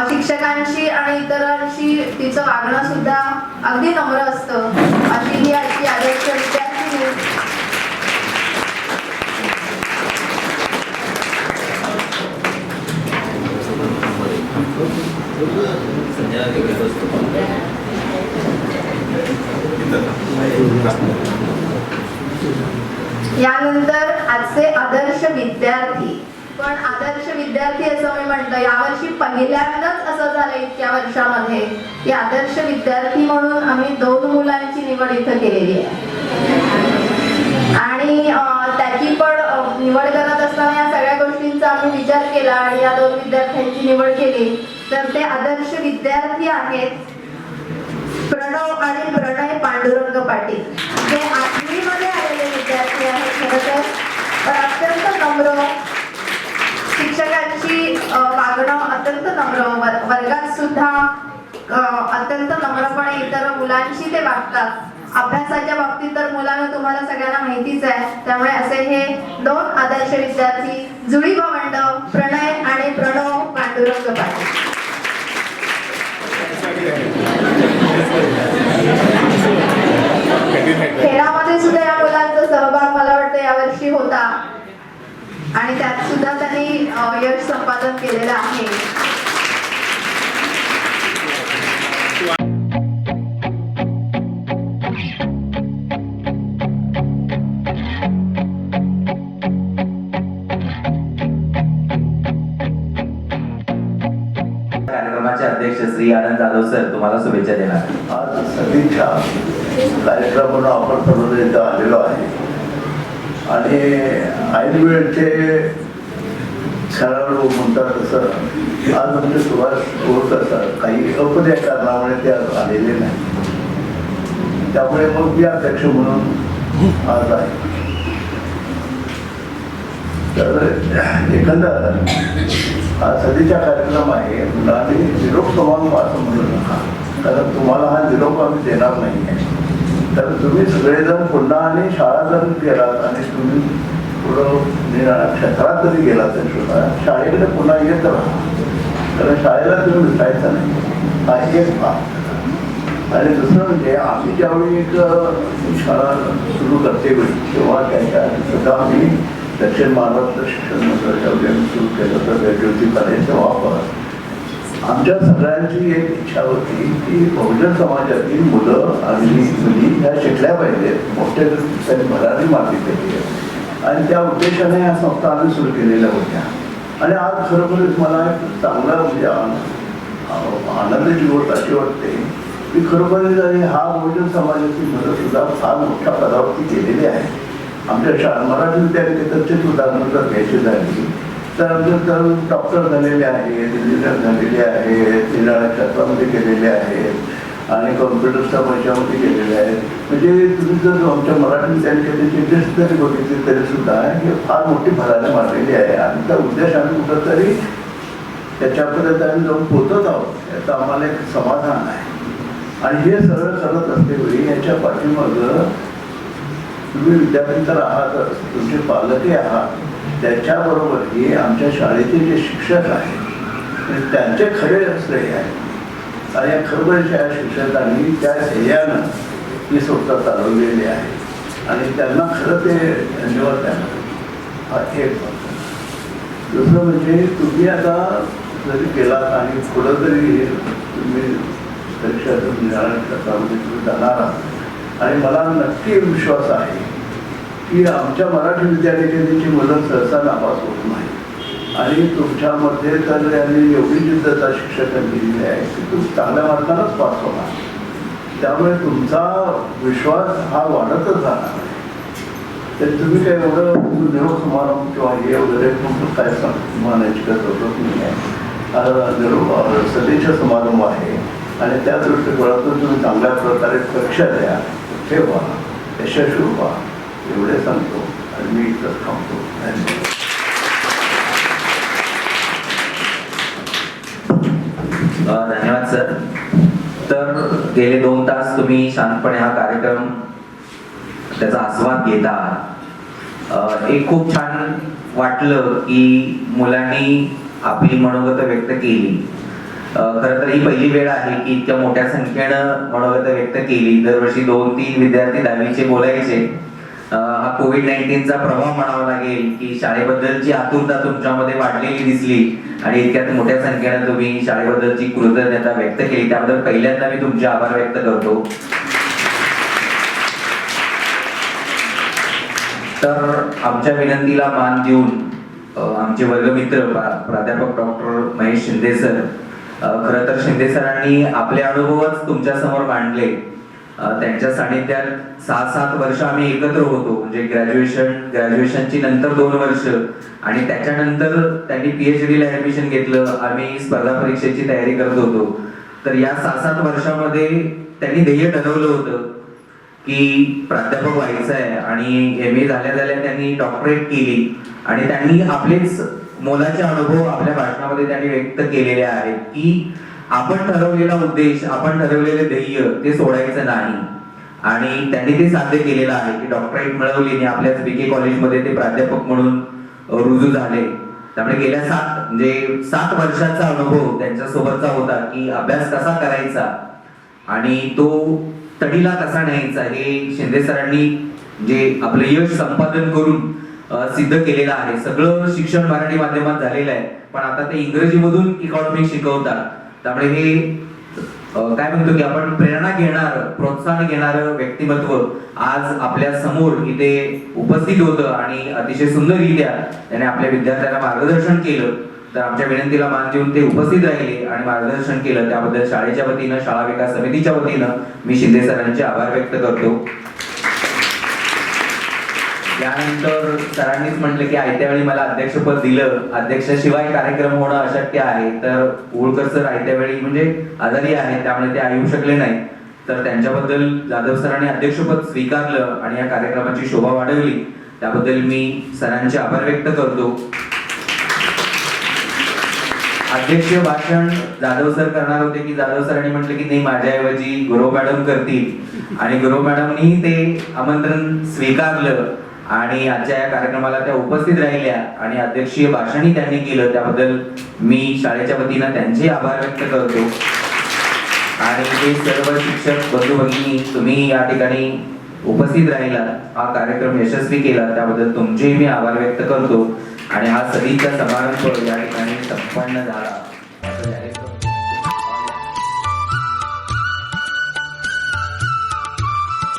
[SPEAKER 6] शिक्षकांशी आणि इतरांशी तिचं वागणं सुद्धा अगदी नम्र असतं. अशी ही आजची आदर्श विद्यार्थिनी. यानंतर आजचे आदर्श विद्यार्थी. पण आदर्श विद्यार्थी असं मी म्हटलं, यावर्षी पहिल्यांदाच असं झालं इतक्या वर्षामध्ये की आदर्श विद्यार्थी म्हणून आम्ही 2 मुलांची निवड इथं केलेली आहे. आणि त्याची पण निवड करत असताना या सगळ्या गोष्टींचा आम्ही विचार केला आणि या 2 विद्यार्थ्यांची निवड केली. तर ते आदर्श विद्यार्थी आहेत प्रणव आणि प्रणय पांडुरंग पाटील. हे 8वी मध्ये आलेले विद्यार्थी आहेत. खरं तर पण अत्यंत नम्र, शिक्षकांची वागणं अत्यंत नम्र, वर्गात सुद्धा अत्यंत नम्रपणे इतर मुलांशी ते वागतात. अभ्यासाच्या बाबतीत तर मुलांना तुम्हाला सगळ्यांना माहितीच आहे. त्यामुळे असे हे 2 आदर्श विद्यार्थी, जुळी भावंड प्रणय आणि प्रणव पांडुरंग पाटील. खेळामध्ये सुद्धा या मुलांचा सहभाग मला वाटतं यावर्षी होता आणि त्यात सुद्धा त्यांनी यश संपादन केलेलं आहे.
[SPEAKER 7] कार्यक्रमाचे अध्यक्ष श्री आनंद जाधव सर तुम्हाला शुभेच्छा देणार.
[SPEAKER 8] आज सदिच्छा कार्यक्रम म्हणून आपण सर्वजण इथं आलेलो आहे आणि ऐनवेळचे खेळाडू म्हणतात तसं आज आमचे सुभाष बोलत असतात काही अपद्या कारणामुळे ते आज आलेले नाही. त्यामुळे मग मी अध्यक्ष म्हणून आज आहे. तर एकंदर हा सदिच्छा कार्यक्रम आहे. मुलांनी निरोप समागम असं म्हणू नका, कारण तुम्हाला हा निरोप आम्ही देणार नाही आहे. तर तुम्ही सगळेजण पुन्हा आणि शाळा जर गेलात आणि तुम्ही पुढं निराळ्या क्षेत्रात जरी गेला तरी सुद्धा शाळेकडे पुन्हा येत राहा, कारण शाळेला तुम्ही विसायचं नाही. हा एक भाग. आणि दुसरं म्हणजे आम्ही ज्यावेळी एक शाळा सुरू करते वेळी तेव्हा त्याच्या सुद्धा आम्ही दक्षिण महाराष्ट्र शिक्षण मंडळाच्या सुरू केलं तर ज्योती कलेचा वापर. आमच्या सगळ्यांची एक इच्छा होती की बहुजन समाजातील मुलं आणि मुली ह्या शिकल्या पाहिजेत, मोठ्या त्यांनी भरारी मारली पाहिजे आणि त्या उद्देशाने ह्या संस्था आम्ही सुरू केलेल्या होत्या. आणि आज खरोखरच मला एक चांगला म्हणजे आनंदाची गोष्ट अशी वाटते की खरोखरच हा बहुजन समाजाची मुलं सुद्धा फार मोठ्या पदावरती गेलेली आहे. आमच्या मराठी विद्यापीठाचे उदाहरण जर घ्यायची झाली तर डॉक्टर झालेले आहेत, इंजिनियर झालेले आहेत, निराळ्या क्षेत्रामध्ये गेलेले आहेत आणि कॉम्प्युटरच्या पैशामध्ये गेलेले आहेत. म्हणजे तुम्ही जर आमच्या मराठी विद्यापीठाची लिस्ट जरी बघितली तरी सुद्धा हे फार मोठी भरायला मारलेली आहे आणि त्या उद्देश आम्ही कुठंतरी त्याच्यापर्यंत आम्ही जाऊन पोचत आहोत याचं आम्हाला एक समाधान आहे. आणि हे सरळ करत असतेवेळी याच्या पाठीमागं तुम्ही विद्यापीठात आहातच, तुमचे पालकही आहात, त्याच्याबरोबरही आमच्या शाळेचे जे शिक्षक आहेत त्यांचे खरे श्रेय आहे. आणि या खरोखरच्या शिक्षकांनी त्या ध्येयानं ही संस्था चालवलेली आहे आणि त्यांना खरं ते धन्यवाद द्यावा. हा एक. दुसरं म्हणजे तुम्ही आता जरी गेलात आणि पुढं जरी तुम्ही परीक्षा क्षेत्रामध्ये तुम्ही जाणार आहात आणि मला नक्की विश्वास आहे की आमच्या मराठी विद्यानिकेतनची मुलं सहसा नापास होत नाही आणि तुमच्यामध्ये तर यांनी एवढी जिद्दता शिक्षकांनी दिली आहे की तुम्ही चांगल्या मार्कानंच पास होणार. त्यामुळे तुमचा विश्वास हा वाढतच जाणार आहे. तर तुम्ही काय एवढं निरोप समारंभ किंवा हे वगैरे तुमचं काय म्हणायची गरज नाही आहे. निरोप सदिच्छा समारंभ आहे आणि त्या दृष्टिकोनातून तुम्ही चांगल्या प्रकारे परीक्षा द्या, ठेवा, यशस्वी व्हा एवढे सांगतो आणि मी इथं थांबतो. धन्यवाद.
[SPEAKER 7] धन्यवाद सर. तर गेले 2 तास तुम्ही शांतपणे हा कार्यक्रम त्याचा आस्वाद घेता आहात. एक खूप छान वाटलं की मुलांनी आपली मनोगत व्यक्त केली. खरं तर ही पहिली वेळ आहे की इतक्या मोठ्या संख्येनं मनोगत व्यक्त केली. दरवर्षी 2-3 विद्यार्थी 10वीचे बोलायचे. हा कोविड-19चा प्रभाव म्हणावा लागेल की शाळेबद्दलची आतुरता तुमच्यामध्ये वाढलेली दिसली आणि इतक्यात मोठ्या संख्येनं तुम्ही शाळेबद्दलची कृतज्ञता व्यक्त केली. त्याबद्दल पहिल्यांदा मी तुमचे आभार व्यक्त करतो. तर आमच्या विनंतीला मान देऊन आमचे वर्गमित्र प्राध्यापक डॉक्टर महेश शिंदे सर, खरं तर शिंदे सरांनी आपले अनुभवच तुमच्या समोर मांडले. त्यांच्या सानिध्यात 6-7 वर्ष आम्ही एकत्र होतो. म्हणजे ग्रॅज्युएशनची नंतर 2 वर्ष आणि त्याच्यानंतर त्यांनी PhD ला ऍडमिशन घेतलं. आम्ही स्पर्धा परीक्षेची तयारी करत होतो. तर या 6-7 वर्षामध्ये त्यांनी ध्येय ठरवलं होतं की प्राध्यापक व्हायचं आहे आणि MA झाल्या त्यांनी डॉक्टरेट केली आणि त्यांनी आपलेच मोलाचे अनुभव आपल्या भाषणामध्ये त्यांनी व्यक्त केलेले आहेत की आपण ठरवलेला उद्देश, आपण ठरवलेले ध्येय ते सोडायचं नाही आणि त्यांनी ते साध्य केलेलं आहे की डॉक्टरेट मिळवली आणि आपल्याच BK कॉलेजमध्ये ते प्राध्यापक म्हणून रुजू झाले. त्यामुळे गेल्या 7 वर्षाचा अनुभव त्यांच्या सोबतचा होता की अभ्यास कसा करायचा आणि तो तडीला कसा न्यायचा हे शिंदे सरांनी जे आपलं यश संपादन करून सिद्ध केलेलं आहे. सगळं शिक्षण मराठी माध्यमात झालेलं आहे पण आता ते इंग्रजीमधून इकॉनॉमिक्स शिकवतात. त्यामुळे हे काय म्हणतो की आपण प्रेरणा घेणार, प्रोत्साहन घेणारं व्यक्तिमत्व आज आपल्या समोर इथे उपस्थित होतं आणि अतिशय सुंदररित्या त्याने आपल्या विद्यार्थ्यांना मार्गदर्शन केलं. तर आमच्या विनंतीला मान देऊन ते उपस्थित राहिले आणि मार्गदर्शन केलं. त्याबद्दल शाळेच्या वतीनं, शाळा विकास समितीच्या वतीनं मी शिंदे सरांचे आभार व्यक्त करतो. त्यानंतर सरांनीच म्हटलं की आयत्या वेळी मला अध्यक्षपद दिलं, अध्यक्षाशिवाय कार्यक्रम होणं अशक्य आहे. तर उळकर सर आयत्या वेळी म्हणजे आजारी आहे त्यामुळे ते येऊ शकले नाही. तर त्यांच्याबद्दल जाधव सरांनी अध्यक्षपद स्वीकारलं आणि या कार्यक्रमाची शोभा वाढवली. त्याबद्दल मी सरांचे आभार व्यक्त करतो. अध्यक्षीय भाषण जाधव सर करणार होते की जाधव सरांनी म्हटलं की नाही माझ्याऐवजी गुरव मॅडम करतील आणि गुरव मॅडमनी ते आमंत्रण स्वीकारलं आणि आजच्या या कार्यक्रमाला त्या उपस्थित राहिल्या आणि अध्यक्षीय भाषणही त्यांनी केलं. त्याबद्दल मी शाळेच्या वतीनं त्यांचे आभार व्यक्त करतो. आणि हे सर्व शिक्षक बंधू भगिनी तुम्ही या ठिकाणी उपस्थित राहिला, हा कार्यक्रम यशस्वी केला त्याबद्दल तुमचेही मी आभार व्यक्त करतो. आणि हा सदिच्छा समारंभ या ठिकाणी संपन्न झाला.